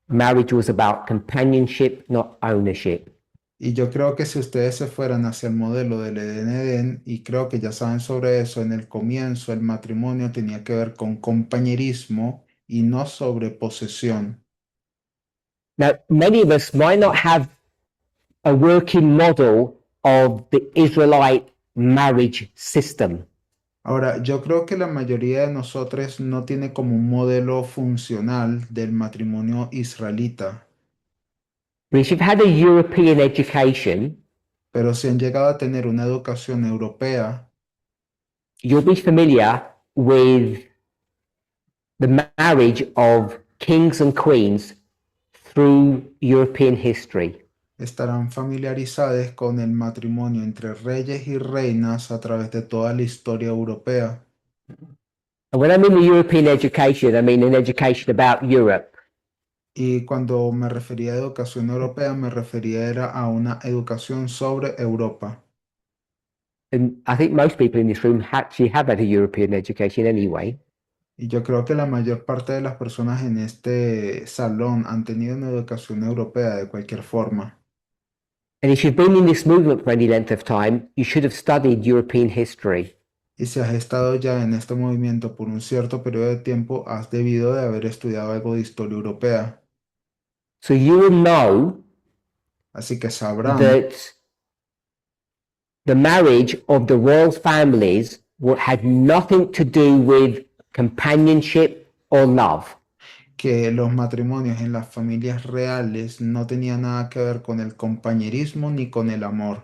marriage was about companionship, not ownership. Y yo creo que si ustedes se fueran hacia el modelo del Edén, y creo que ya saben sobre eso, en el comienzo el matrimonio tenía que ver con compañerismo y no sobre posesión. Now, many of us might not have a working model of the Israelite marriage system. Ahora, yo creo que la mayoría de nosotros no tiene como un modelo funcional del matrimonio israelita, But if you've had a European education, pero si han llegado a tener una educación europea, you'll be familiar with the marriage of kings and queens through European history. estarán familiarizados con el matrimonio entre reyes y reinas a través de toda la historia europea. And when I mean the European education, I mean an education about Europe. Y cuando me refería a educación europea, me refería era a una educación sobre Europa. And I think most people in this room actually have had a European education anyway. Y yo creo que la mayor parte de las personas en este salón han tenido una educación europea de cualquier forma. And if you've been in this movement for any length of time, you should have studied European history. Y si has estado ya en este movimiento por un cierto periodo de tiempo, has debido de haber estudiado algo de historia europea. So you will know Así que sabrán that the marriage of the royal families had nothing to do with companionship or love. que los matrimonios en las familias reales no tenían nada que ver con el compañerismo ni con el amor.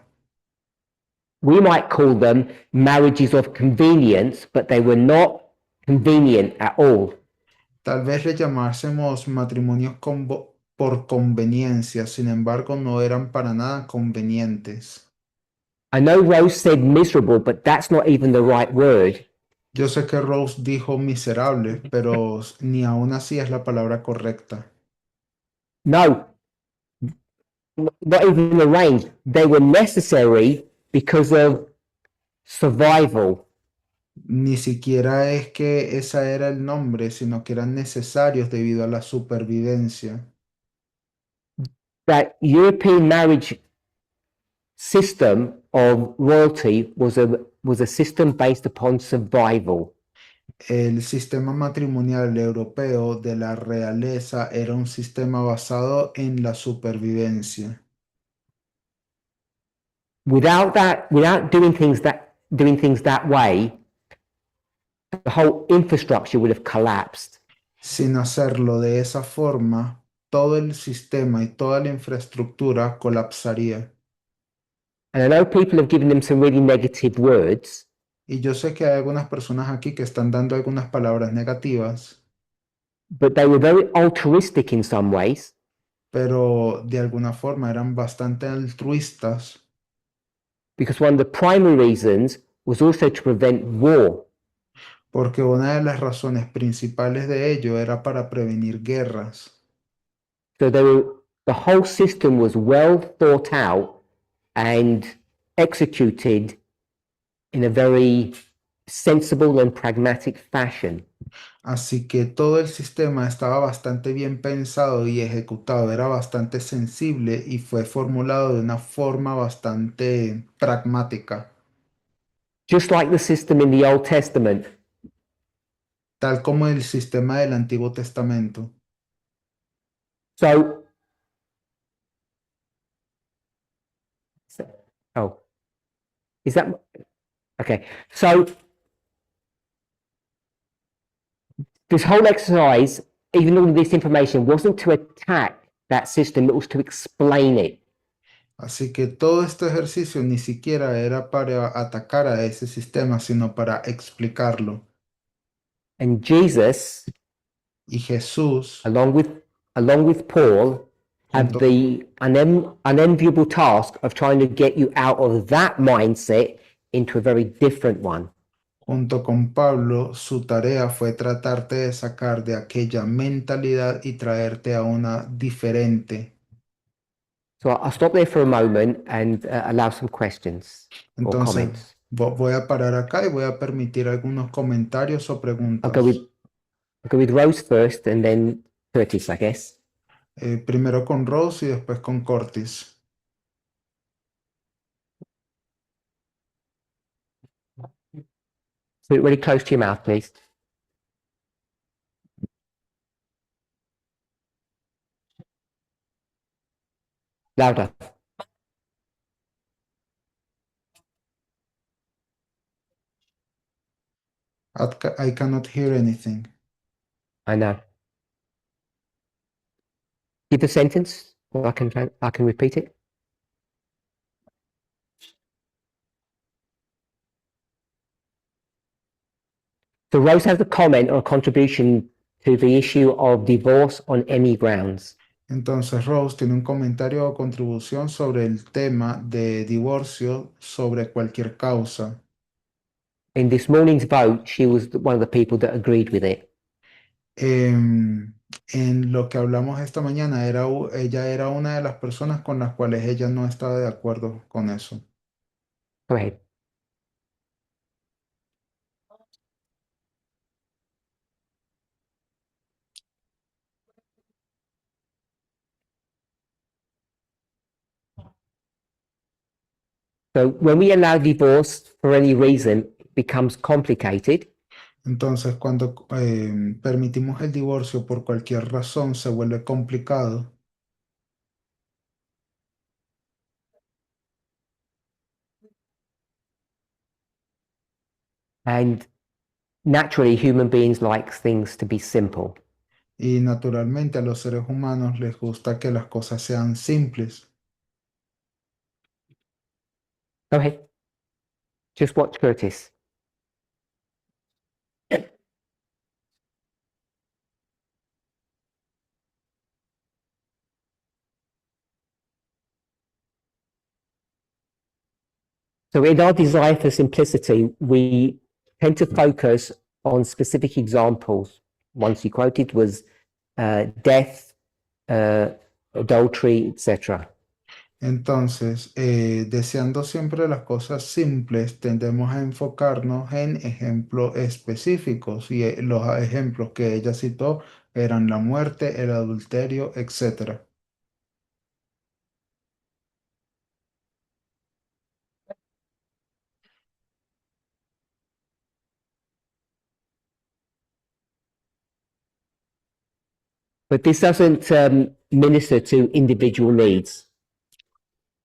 We might call them marriages of convenience, but they were not convenient at all. Tal vez le llamásemos matrimonios por conveniencia, sin embargo no eran para nada convenientes. I know Rose said miserable, but that's not even the right word. Yo sé que Rose dijo miserable, pero ni aún así es la palabra correcta. No, not even arranged. They were necessary because of survival. Ni siquiera es que ese era el nombre, sino que eran necesarios debido a la supervivencia. That European marriage system of royalty was a system based upon survival. El sistema matrimonial europeo de la realeza era un sistema basado en la supervivencia. Without doing things that way, the whole infrastructure would have collapsed. Sin hacerlo de esa forma, todo el sistema y toda la infraestructura colapsaría. And I know people have given them some really negative words, Y yo sé que hay algunas personas aquí que están dando algunas palabras negativas, but they were very altruistic in some ways. pero de alguna forma eran bastante altruistas, Because one of the primary reasons was also to prevent war. porque una de las razones principales de ello era para prevenir guerras. So the whole system was well thought out and executed in a very sensible and pragmatic fashion. Así que todo el sistema estaba bastante bien pensado y ejecutado, era bastante sensible y fue formulado de una forma bastante pragmática, Just like the system in the Old Testament. tal como el sistema del Antiguo Testamento. So, oh, is that okay? So, this whole exercise, even all this information, wasn't to attack that system, it was to explain it. Así que todo este ejercicio ni siquiera era para atacar a ese sistema, sino para explicarlo. And Jesus, Y Jesús, along with Paul, had junto, the unenviable task of trying to get you out of that mindset into a very different one. junto con Pablo, su tarea fue tratarte de sacar de aquella mentalidad y traerte a una diferente. So I'll stop there for a moment and allow some questions or Entonces, comments. voy a parar acá y voy a permitir algunos comentarios o I'll preguntas. I'll go with Rose first and then Curtis, I guess. Primero con Rose y después con Cortis. So really close to your mouth, please. Louder. I cannot hear anything. I know. Give the sentence, or I can repeat it. So Rose has a comment or a contribution to the issue of divorce on any grounds. Entonces, Rose tiene un comentario o contribución sobre el tema de divorcio sobre cualquier causa. In this morning's vote, she was one of the people that agreed with it. En lo que hablamos esta mañana, ella era una de las personas con las cuales ella no estaba de acuerdo con eso. Go ahead. So when we allow divorce for any reason, it becomes complicated. Entonces, cuando permitimos el divorcio por cualquier razón, se vuelve complicado. And naturally, human beings like things to be simple. Y naturalmente a los seres humanos les gusta que las cosas sean simples. Go ahead. Just watch Curtis. So in our desire for simplicity, we tend to focus on specific examples. Once you quoted was death, adultery, etc. Entonces, deseando siempre las cosas simples, tendemos a enfocarnos en ejemplos específicos y los ejemplos que ella citó eran la muerte, el adulterio, etc. But this doesn't minister to individual needs.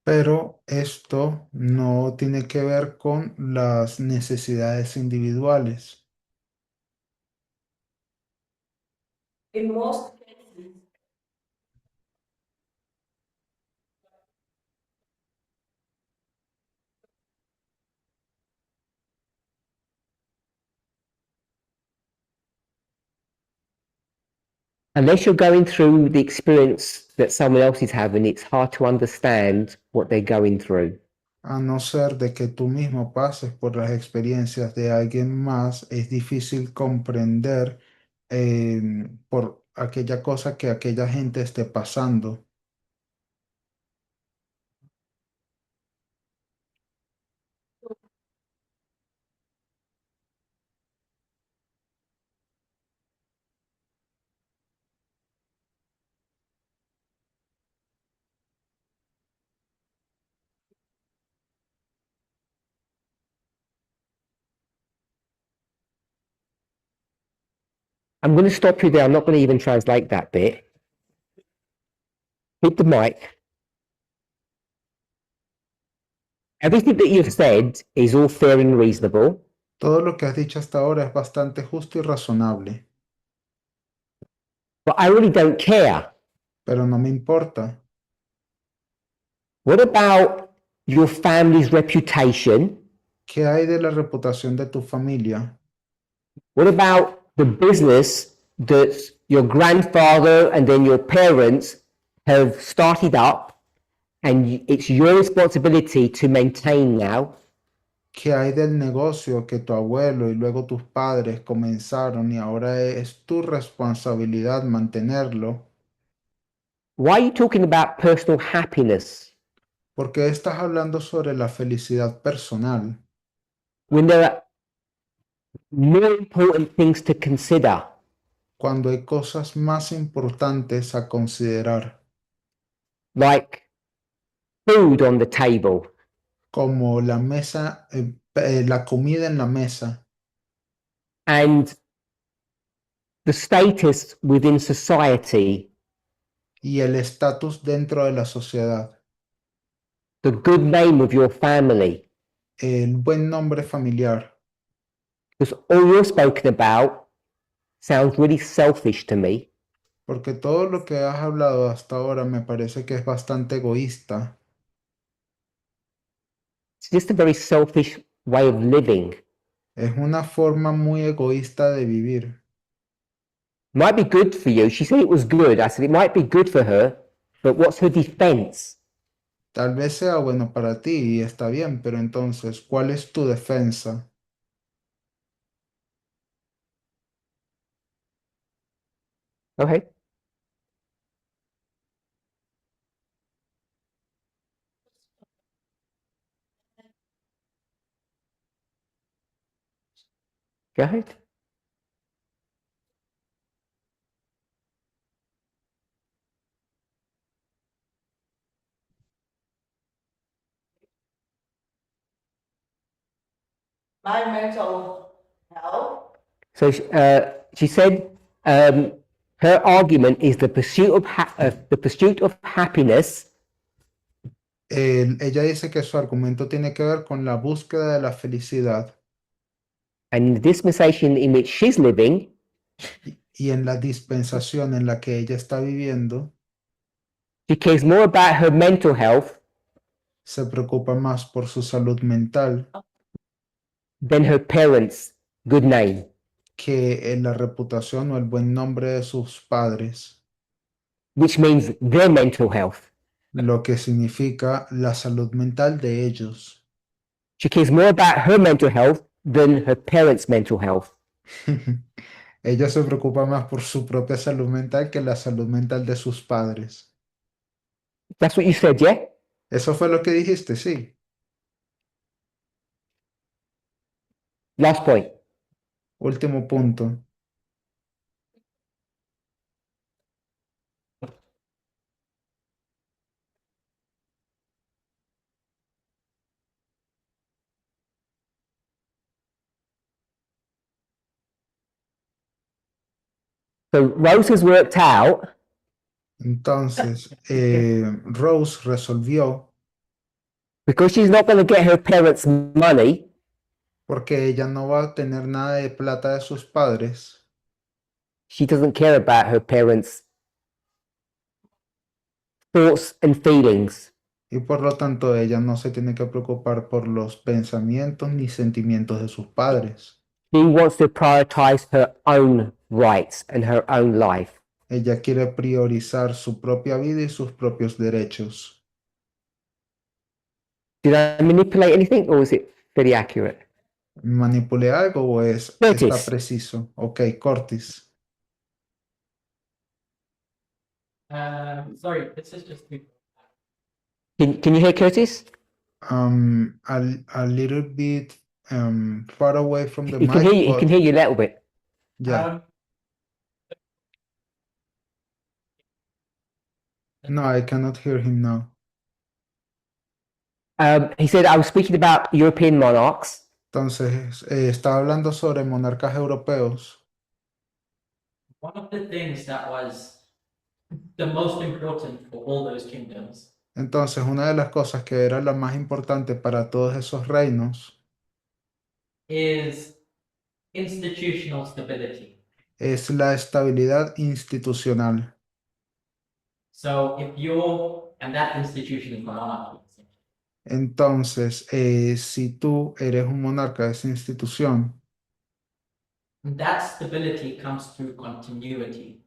Pero esto no tiene que ver con las necesidades individuales. In most cases, Unless you're going through the experience that someone else is having, it's hard to understand what they're going through. A no ser de que tú mismo pases por las experiencias de alguien más, es difícil comprender por aquella cosa que aquella gente esté pasando. I'm going to stop you there. I'm not going to even translate that bit. Hit the mic. Everything that you've said is all fair and reasonable, Todo lo que has dicho hasta ahora es bastante justo y razonable, but I really don't care. pero no me importa. What about your family's reputation? ¿Qué hay de la reputación de tu familia? What about the business that your grandfather and then your parents have started up and it's your responsibility to maintain now? ¿Qué hay del negocio que tu abuelo y luego tus padres comenzaron y ahora es tu responsabilidad mantenerlo? Why are you talking about personal happiness ¿Por qué estás hablando sobre la felicidad personal when there are more important things to consider? cuando hay cosas más importantes a considerar, Like food on the table, como la mesa, la comida en la mesa and the status within society, y el estatus dentro de la sociedad, the good name of your family? el buen nombre familiar? Because all you're spoken about sounds really selfish to me. Porque todo lo que has hablado hasta ahora me parece que es bastante egoísta. It's just a very selfish way of living. Es una forma muy egoísta de vivir. Might be good for you. She said it was good. I said it might be good for her, but what's her defense? Tal vez sea bueno para ti y está bien, pero entonces, ¿cuál es tu defensa? Okay. Go ahead. my mental health, So she said her argument is the pursuit of happiness Ella dice que su argumento tiene que ver con la búsqueda de la felicidad and the dispensation in which she's living. y en la dispensación en la que ella está viviendo, She cares more about her mental health se preocupa más por su salud mental than her parents' good name. que en la reputación o el buen nombre de sus padres, Which means their mental health. lo que significa la salud mental de ellos. She cares more about her mental health than her parents' mental health. Ella se preocupa más por su propia salud mental que la salud mental de sus padres. That's what you said, yeah? Eso fue lo que dijiste, sí. Last point. Último punto. So Rose has worked out Entonces, Rose resolvió, because she's not going to get her parents' money, porque ella no va a tener nada de plata de sus padres, she doesn't care about her parents' thoughts and feelings. y por lo tanto ella no se tiene que preocupar por los pensamientos ni sentimientos de sus padres. She wants to prioritize her own rights and her own life. Ella quiere priorizar su propia vida y sus propios derechos. Did I manipulate anything or was it very accurate? ¿Manipulé algo o está Curtis. preciso? Ok, Cortis. Sorry, this is just me. Can you hear Curtis? A little bit far away from the He mic, can hear you. He but can hear you a little bit. yeah. Um, No, I cannot hear him now. He said I was speaking about European monarchs, Entonces, estaba hablando sobre monarcas europeos. one of the things that was the most important for all those kingdoms Entonces, una de las cosas que era la más importante para todos esos reinos is institutional stability. es la estabilidad institucional. So if you're, and that institution is the monarchy. Entonces, si tú eres un monarca de esa institución, That stability comes through continuity.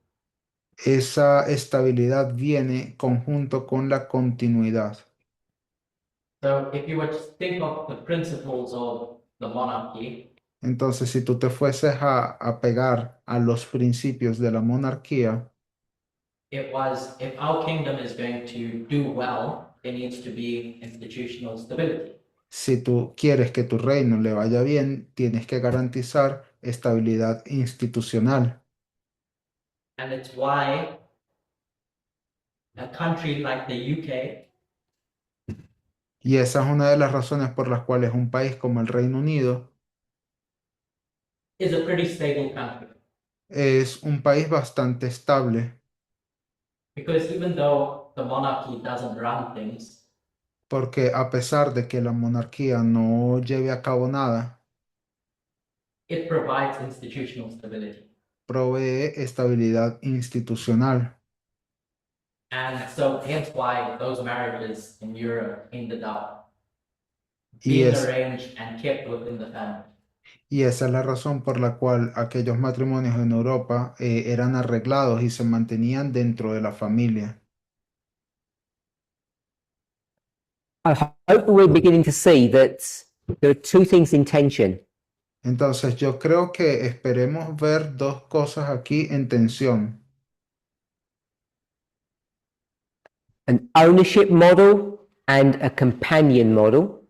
esa estabilidad viene conjunto con la continuidad. So if you were to think of the principles of the monarchy, Entonces, si tú te fueses a pegar a los principios de la monarquía, it was if our kingdom is going to do well, there needs to be institutional stability. si tú quieres que tu reino le vaya bien, tienes que garantizar estabilidad institucional. And it's why a country like the UK Y esa es una de las razones por las cuales un país como el Reino Unido is a pretty stable country. es un país bastante estable, Because even though the monarchy doesn't run things, porque a pesar de que la monarquía no lleve a cabo nada, it provides institutional stability. provee estabilidad institucional. And so hence why those marriages in Europe ended up Y, being es, arranged and kept within the family. y esa es la razón por la cual aquellos matrimonios en Europa eran arreglados y se mantenían dentro de la familia. I hope we're beginning to see that there are two things in tension. Entonces yo creo que esperemos ver dos cosas aquí en tensión. An ownership model and a companion model.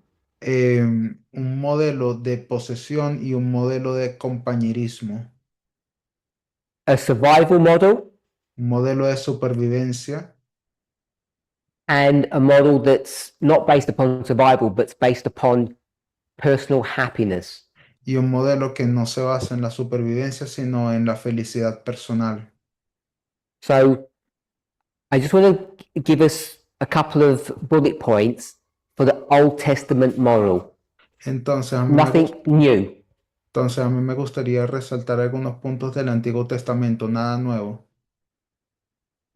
Un modelo de posesión y un modelo de compañerismo, A survival model un modelo de supervivencia and a model that's not based upon survival but based upon personal happiness. y un modelo que no se basa en la supervivencia, sino en la felicidad personal. So I just want to give us a couple of bullet points for the Old Testament moral. Entonces a mí me Nothing new. Entonces, a mí me gustaría resaltar algunos puntos del Antiguo Testamento, nada nuevo.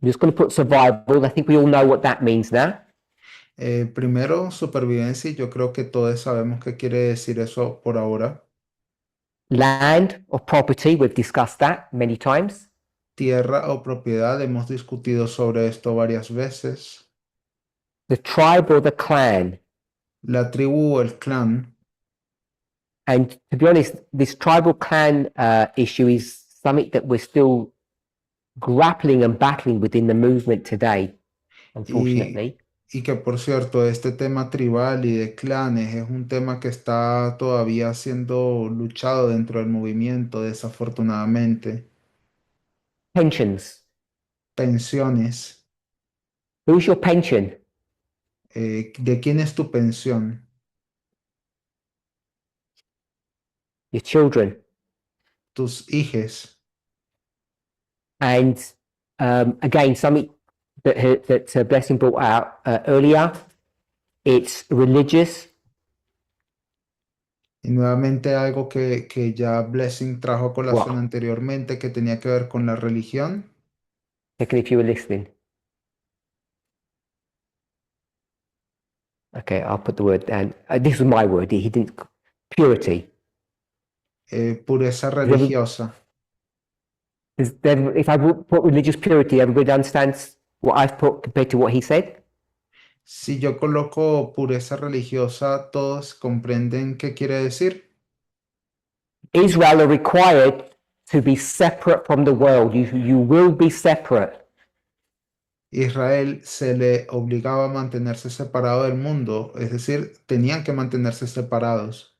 I'm just going to put survival. I think we all know what that means now. Primero, supervivencia, y yo creo que todos sabemos qué quiere decir eso por ahora. Land or property, we've discussed that many times. Tierra o propiedad, hemos discutido sobre esto varias veces. The tribe or the clan. La tribu o el clan. And to be honest, this tribal clan issue is something that we're still grappling and battling within the movement today, unfortunately. Y que por cierto, este tema tribal y de clanes es un tema que está todavía siendo luchado dentro del movimiento, desafortunadamente. Pensions. Pensiones. Who's your pension? ¿De quién es tu pensión? Your children. Tus hijes. And again, something that Blessing brought out earlier, it's religious, Y nuevamente algo que ya Blessing trajo a colación Wow. anteriormente que tenía que ver con la religión. checking if you were listening. Okay, I'll put the word down. This was my word. He didn't. Purity. Pureza religiosa. If I put religious purity, everybody understands what I've put compared to what he said? Si yo coloco pureza religiosa, ¿todos comprenden qué quiere decir? Israel are required to be separate from the world. You will be separate. Israel se le obligaba a mantenerse separado del mundo, es decir, tenían que mantenerse separados.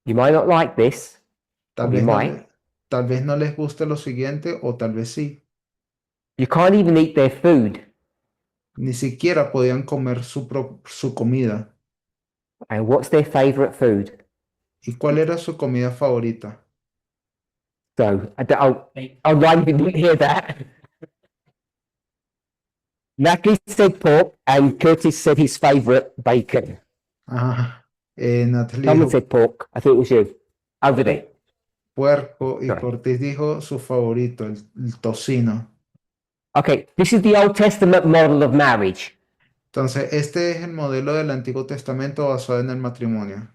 You might not like this. Tal You vez no, might. tal vez no les guste lo siguiente o tal vez sí. You can't even eat their food. Ni siquiera podían comer su comida. And what's their favorite food? ¿Y cuál era su comida favorita? So I'll like you didn't hear that. Natalie said pork and Curtis said his favorite bacon. Ajá. Natalie Someone dijo said pork. I think it was you. Over there. puerco y Sorry. Cortés dijo su favorito, el tocino. Okay, this is the Old Testament model of marriage. Entonces, este es el modelo del Antiguo Testamento basado en el matrimonio.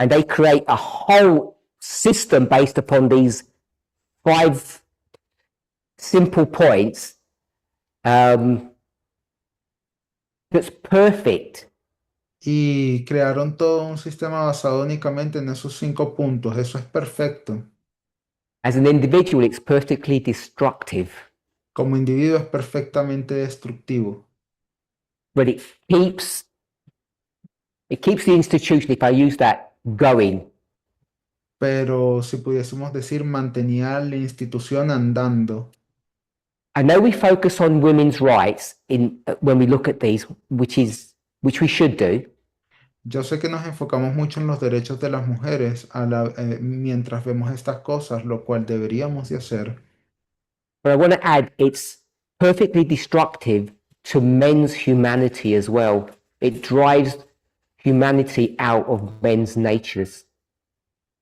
And they create a whole system based upon these 5 simple points that's perfect. Y crearon todo un sistema basado únicamente en esos 5 puntos. Eso es perfecto. As an individual, it's perfectly destructive, Como individuo es perfectamente destructivo. but it keeps the institution, if I use that, going. Pero si pudiésemos decir, mantenía la institución andando. I know we focus on women's rights when we look at these, which we should do. Yo sé que nos enfocamos mucho en los derechos de las mujeres mientras vemos estas cosas, lo cual deberíamos de hacer. But I want to add, it's perfectly destructive to men's humanity as well. It drives humanity out of men's natures.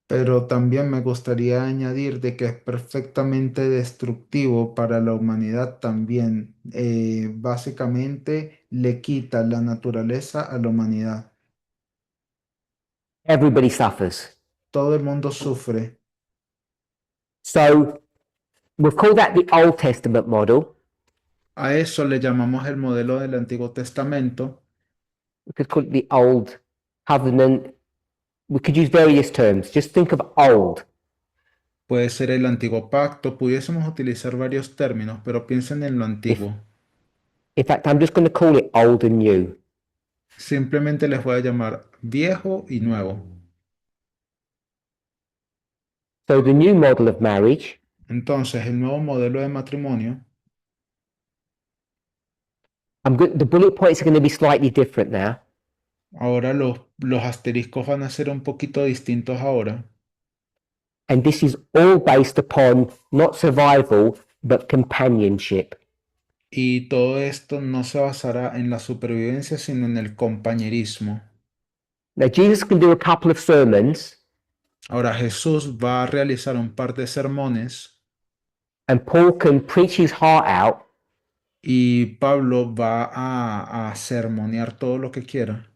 Pero también me gustaría añadir de que es perfectamente destructivo para la humanidad también. Básicamente le quita la naturaleza a la humanidad. Everybody suffers. Todo el mundo sufre. So we've called that the Old Testament model. A eso le llamamos el modelo del Antiguo Testamento. We could call it the Old Covenant. We could use various terms. Just think of old. Puede ser el Antiguo Pacto. Pudiésemos utilizar varios términos, pero piensen en lo antiguo. In fact, I'm just going to call it old and new. Simplemente les voy a llamar viejo y nuevo. So the new model of marriage Entonces, el nuevo modelo de matrimonio, the bullet points are going to be slightly different now. ahora los asteriscos van a ser un poquito distintos ahora. And this is all based upon not survival, but companionship. Y todo esto no se basará en la supervivencia, sino en el compañerismo. Now, Jesus can do a couple of sermons, Ahora Jesús va a realizar un par de sermones and Paul can preach his heart out, y Pablo va a sermonear todo lo que quiera,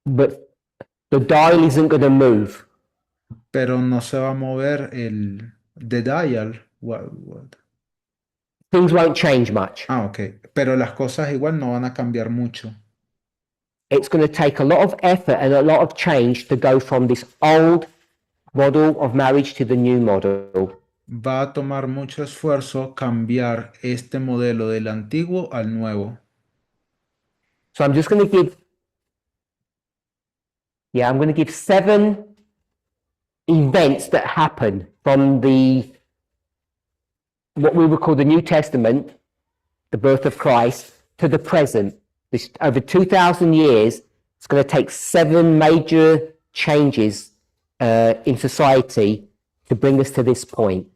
but the dial isn't going to move. pero no se va a mover the dial. What? Things won't change much. Ok. Pero las cosas igual no van a cambiar mucho. It's going to take a lot of effort and a lot of change to go from this old model of marriage to the new model. Va a tomar mucho esfuerzo cambiar este modelo del antiguo al nuevo. So I'm just going to give 7 events that happen from what we would call the New Testament, the birth of Christ, to the present. This, over 2,000 years, it's going to take 7 major changes in society to bring us to this point.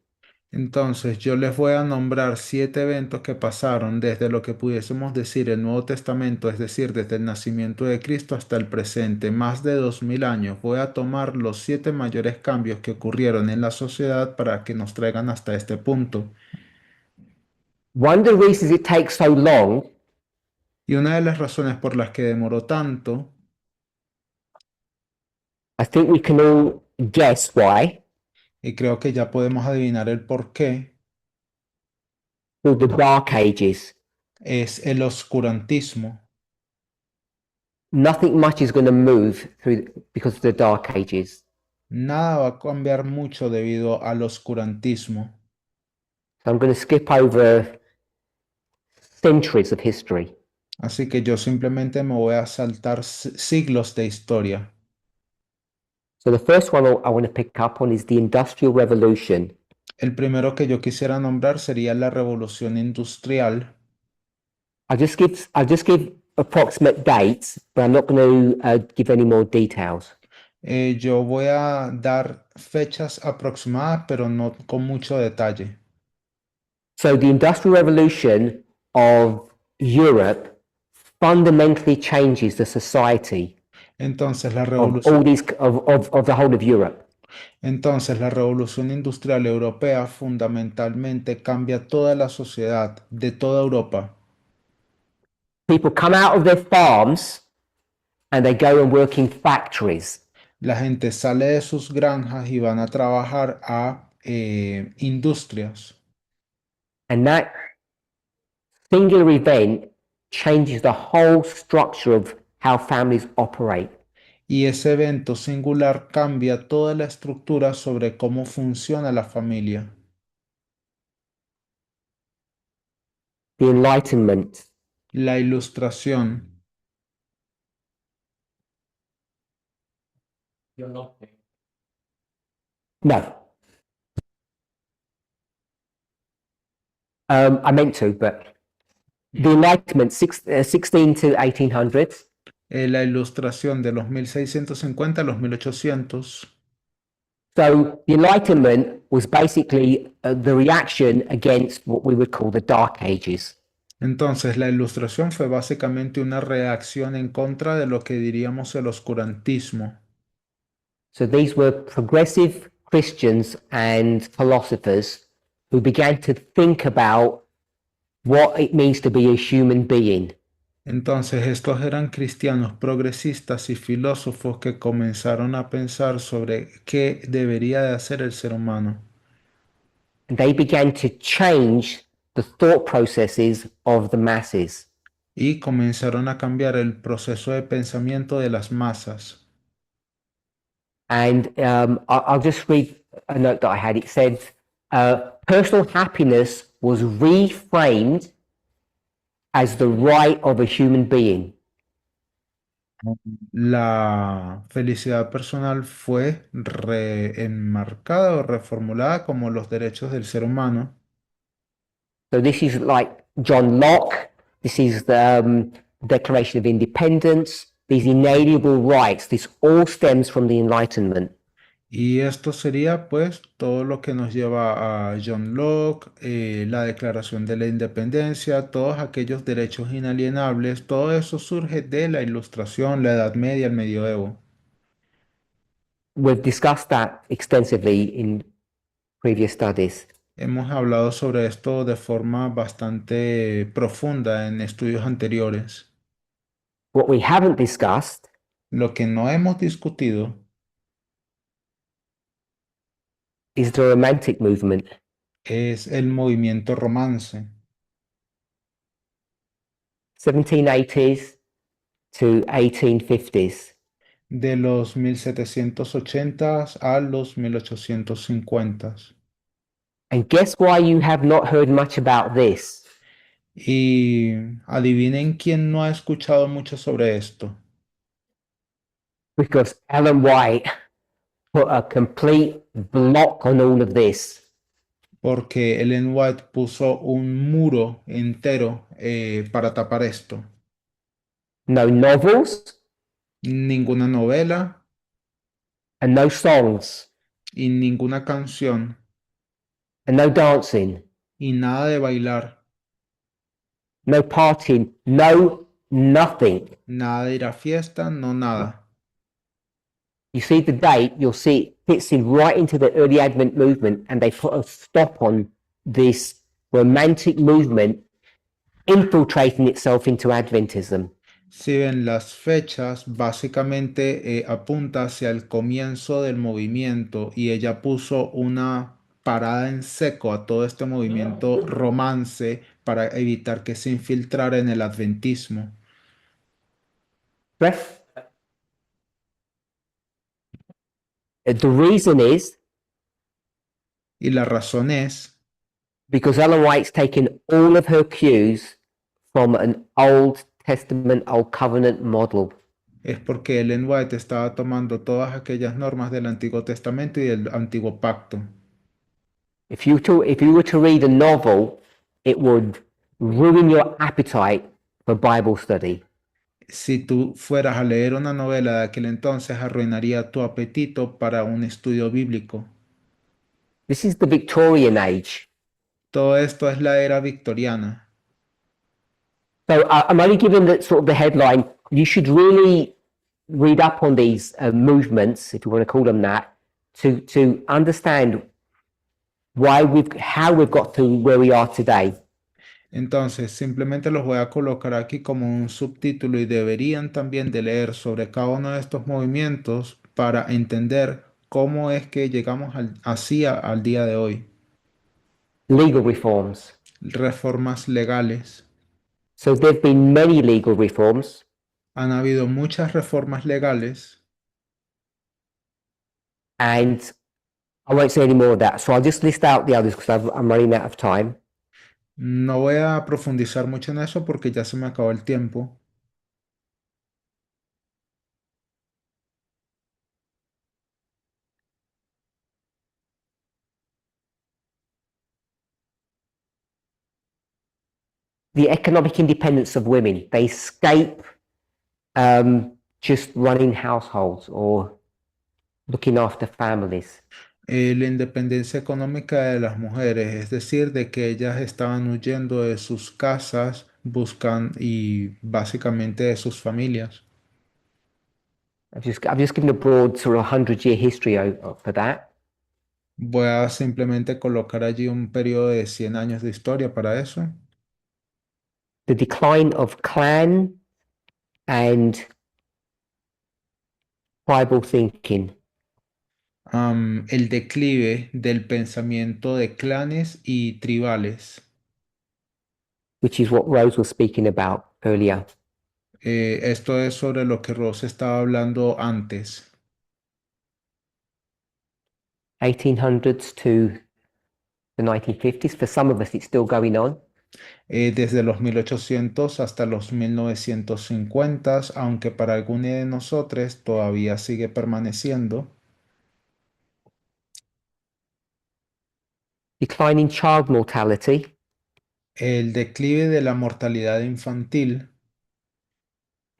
Entonces, yo les voy a nombrar 7 eventos que pasaron desde lo que pudiésemos decir el Nuevo Testamento, es decir, desde el nacimiento de Cristo hasta el presente, más de 2000 años. Voy a tomar los 7 mayores cambios que ocurrieron en la sociedad para que nos traigan hasta este punto. One of the reasons it takes so long Y una de las razones por las que demoró tanto, I think we can all guess why, y creo que ya podemos adivinar el por qué, called the Dark Ages. es el oscurantismo. Nothing much is going to move through because of the Dark Ages. Nada va a cambiar mucho debido al oscurantismo. So I'm going to skip over centuries of history. Así que yo simplemente me voy a saltar siglos de historia. So the first one I want to pick up on is the Industrial Revolution. El primero que yo quisiera nombrar sería la revolución industrial. I'll just give approximate dates, but I'm not going to give any more details. Yo voy a dar fechas aproximadas, pero no con mucho detalle. So the Industrial Revolution of Europe fundamentally changes the society Entonces la of revolución, all these of the whole of Europe. entonces la revolución industrial europea fundamentalmente cambia toda la sociedad de toda Europa. People come out of their farms and they go and work in factories. La gente sale de sus granjas y van a trabajar a industrias. And that singular event changes the whole structure of how families operate. Y ese evento singular cambia toda la estructura sobre cómo funciona la familia. The Enlightenment. La ilustración. No. I meant to, but the Enlightenment, 16 to 1800s, La ilustración de los 1650 a los 1800. so the Enlightenment was basically the reaction against what we would call the Dark Ages. Entonces, la ilustración fue básicamente una reacción en contra de lo que diríamos el oscurantismo. So these were progressive Christians and philosophers who began to think about what it means to be a human being. Entonces, estos eran cristianos progresistas y filósofos que comenzaron a pensar sobre qué debería de hacer el ser humano. And they began to change the thought processes of the masses. Y comenzaron a cambiar el proceso de pensamiento de las masas. And I'll just read a note that I had. It said, personal happiness was reframed as the right of a human being. La felicidad personal fue reenmarcada o reformulada como los derechos del ser humano. So this is like John Locke. This is the Declaration of Independence. These inalienable rights. This all stems from the Enlightenment. Y esto sería pues todo lo que nos lleva a John Locke, la Declaración de la Independencia, todos aquellos derechos inalienables, todo eso surge de la Ilustración, la Edad Media, el Medioevo. We've discussed that extensively in previous studies. Hemos hablado sobre esto de forma bastante profunda en estudios anteriores. What we haven't discussed Lo que no hemos discutido is the Romantic movement. es el movimiento romance, 1780s to 1850s. de los 1780 a los 1850. And guess why you have not heard much about this? Y adivinen quién no ha escuchado mucho sobre esto. Because Ellen White put a complete block on all of this. Porque Ellen White puso un muro entero para tapar esto. No novels Ninguna novela and no songs. y ninguna canción and no dancing, y nada de bailar, no partying, no nothing. nada de ir a fiesta, no nada. You see the date, you'll see it fits in right into the early Advent movement, and they put a stop on this romantic movement infiltrating itself into Adventism. Si ven las fechas, básicamente apunta hacia el comienzo del movimiento y ella puso una parada en seco a todo este movimiento romance para evitar que se infiltrara en el adventismo. Ref- The reason is Y la razón es because Ellen White's taken all of her cues from an Old Testament, Old Covenant model. es porque Ellen White estaba tomando todas aquellas normas del Antiguo Testamento y del Antiguo Pacto. If you were to read a novel, it would ruin your appetite for Bible study. Si tú fueras a leer una novela de aquel entonces, arruinaría tu apetito para un estudio bíblico. This is the Victorian age. Todo esto es la era victoriana. So I'm only giving the sort of the headline. You should really read up on these movements, if you want to call them that, to understand how we've got to where we are today. Entonces, simplemente los voy a colocar aquí como un subtítulo y deberían también de leer sobre cada uno de estos movimientos para entender cómo es que llegamos al día de hoy. Legal reforms. Reformas legales. So there've been many legal reforms. Han habido muchas reformas legales And I won't say any more of that. So I'll just list out the others because I'm running out of time. No voy a profundizar mucho en eso porque ya se me acabó el tiempo. The economic independence of women. They escape just running households or looking after families. La independencia económica de las mujeres, es decir, de que ellas estaban huyendo de sus casas, buscan y básicamente de sus familias. I've just given a broad sort of 100-year history for that. Voy a simplemente colocar allí un periodo de 100 años de historia para eso. The decline of clan and tribal thinking. El declive del pensamiento de clanes y tribales. Which is what Rose was speaking about earlier. Esto es sobre lo que Ross estaba hablando antes. 1800s to the 1950s. For some of us, it's still going on. Desde los 1800 hasta los 1950, aunque para algunos de nosotros todavía sigue permaneciendo. Declining child mortality. El declive de la mortalidad infantil.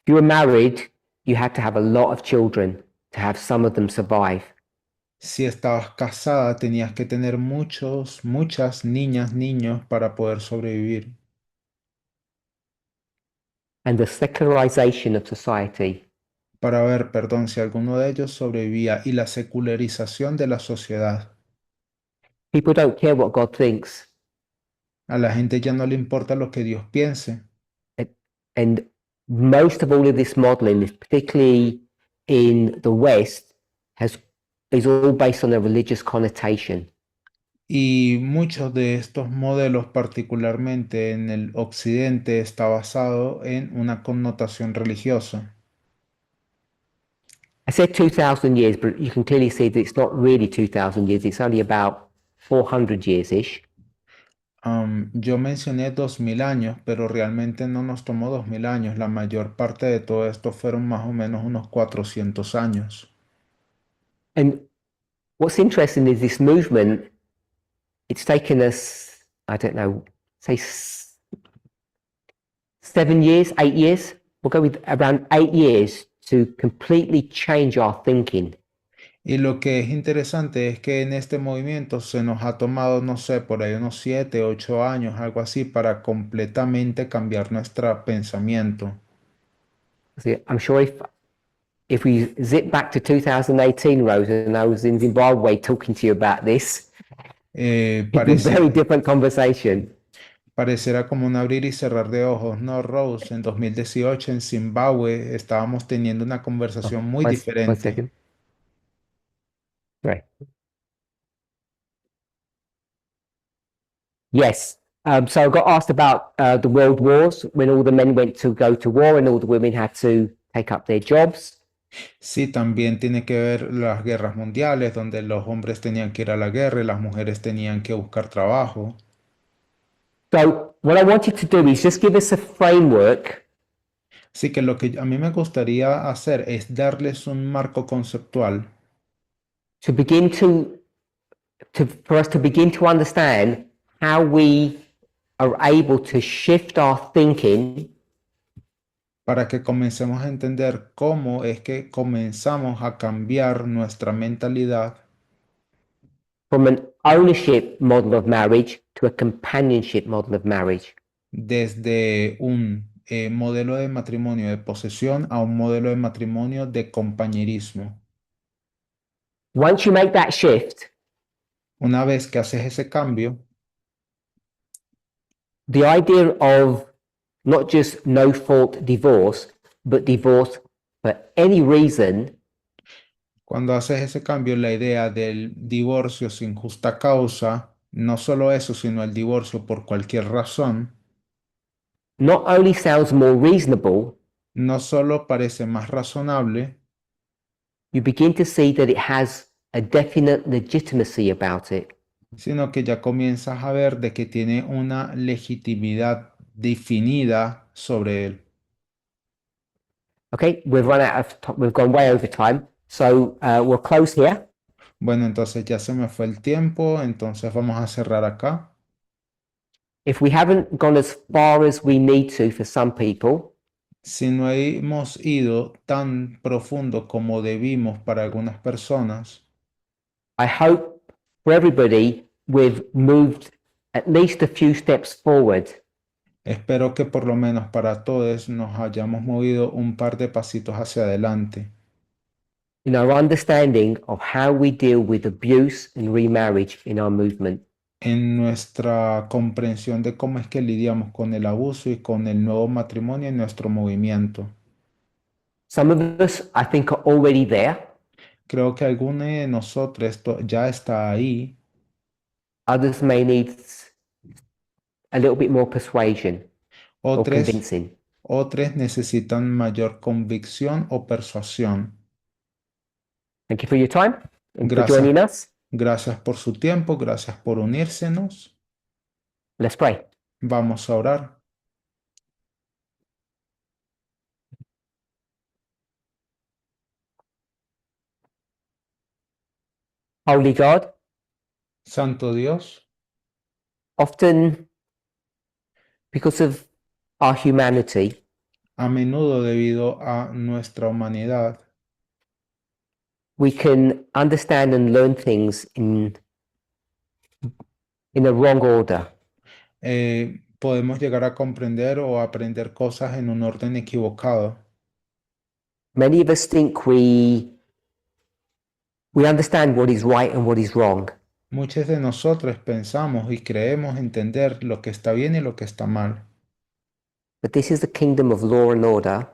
If you were married, you had to have a lot of children to have some of them survive. Si estabas casada, tenías que tener muchas niñas, niños para poder sobrevivir. And the secularization of society. Para ver, perdón, si alguno de ellos sobrevivía y la secularización de la sociedad. People don't care what God thinks. A la gente ya no le importa lo que Dios piense. And most of all of this modeling, particularly in the West, is all based on a religious connotation. Y muchos de estos modelos, particularmente en el occidente, está basado en una connotación religiosa. I said 2,000 years, but you can clearly see that it's not really 2,000 years. It's only about 400 years-ish. Yo mencioné 2000 años, pero realmente no nos tomó 2000 años. La mayor parte de todo esto fueron más o menos unos 400 años. And what's interesting is this movement, it's taken us, I don't know, say 7 years, 8 years. We'll go with around 8 years to completely change our thinking. Y lo que es interesante es que en este movimiento se nos ha tomado, no sé, por ahí unos 7, 8 años, algo así, para completamente cambiar nuestro pensamiento. See, I'm sure if we zip back to 2018, Rose, and I was in Zimbabwe talking to you about this, it'd be a very different conversation. Pareciera como un abrir y cerrar de ojos, ¿no, Rose? En 2018 en Zimbabue estábamos teniendo una conversación muy One diferente. second. Right. Yes. So I got asked about the world wars when all the men went to go to war and all the women had to take up their jobs. Sí, también tiene que ver las guerras mundiales, donde los hombres tenían que ir a la guerra y las mujeres tenían que buscar trabajo. So what I wanted to do is just give us a framework Así que lo que a mí me gustaría hacer es darles un marco conceptual to begin for us to begin to understand how we are able to shift our thinking para que comencemos a entender cómo es que comenzamos a cambiar nuestra mentalidad from an ownership model of marriage to a companionship model of marriage. desde un modelo de matrimonio de posesión a un modelo de matrimonio de compañerismo. Once you make that shift, Una vez que haces ese cambio, the idea of not just no fault divorce, but divorce for any reason cuando haces ese cambio, la idea del divorcio sin justa causa, no solo eso, sino el divorcio por cualquier razón, not only sounds more reasonable, no solo parece más razonable, you begin to see that it has a definite legitimacy about it. sino que ya comienzas a ver de que tiene una legitimidad definida sobre él. Okay, we've gone way over time, so we'll close here. Bueno, entonces ya se me fue el tiempo, entonces vamos a cerrar acá. If we haven't gone as far as we need to for some people, Si no hemos ido tan profundo como debimos para algunas personas, I hope for everybody we've moved at least a few steps forward. espero que por lo menos para todos nos hayamos movido un par de pasitos hacia adelante In our understanding of how we deal with abuse and remarriage in our movement. en nuestra comprensión de cómo es que lidiamos con el abuso y con el nuevo matrimonio en nuestro movimiento. Some of us, I think, are already there. Creo que alguno de nosotros ya está ahí, Others may need a little bit more persuasion or otros, convincing. otros necesitan mayor convicción o persuasión. Thank you for your time and for Gracias. joining us. Gracias por su tiempo, gracias por unírsenos. Let's pray. Vamos a orar. Holy God, Santo Dios, often because of our humanity, a menudo debido a nuestra humanidad, we can understand and learn things in a wrong order. podemos llegar a comprender o aprender cosas en un orden equivocado. Many of us think we understand what is right and what is wrong. Muchos de nosotros pensamos y creemos entender lo que está bien y lo que está mal, But this is the kingdom of law and order,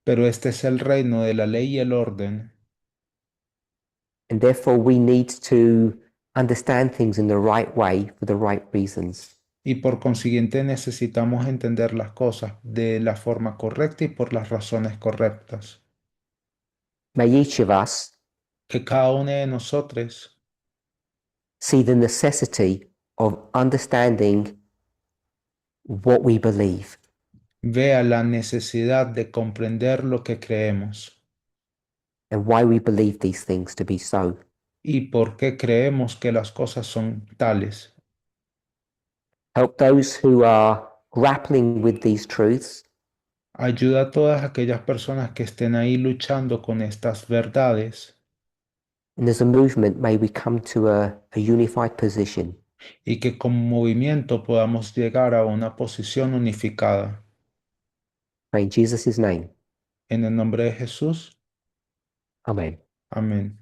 pero este es el reino de la ley y el orden, and therefore we need to understand things in the right way for the right reasons. y por consiguiente necesitamos entender las cosas de la forma correcta y por las razones correctas. May each of us Que cada uno de nosotros see the necessity of understanding what we believe. vea la necesidad de comprender lo que creemos And why we believe these things to be so. y por qué creemos que las cosas son tales. Help those who are grappling with these truths Ayuda a todas aquellas personas que estén ahí luchando con estas verdades And as a movement, may we come to a unified position y que como movimiento podamos llegar a una posición unificada. in Jesus' name. En el nombre de Jesús, Amen. amén.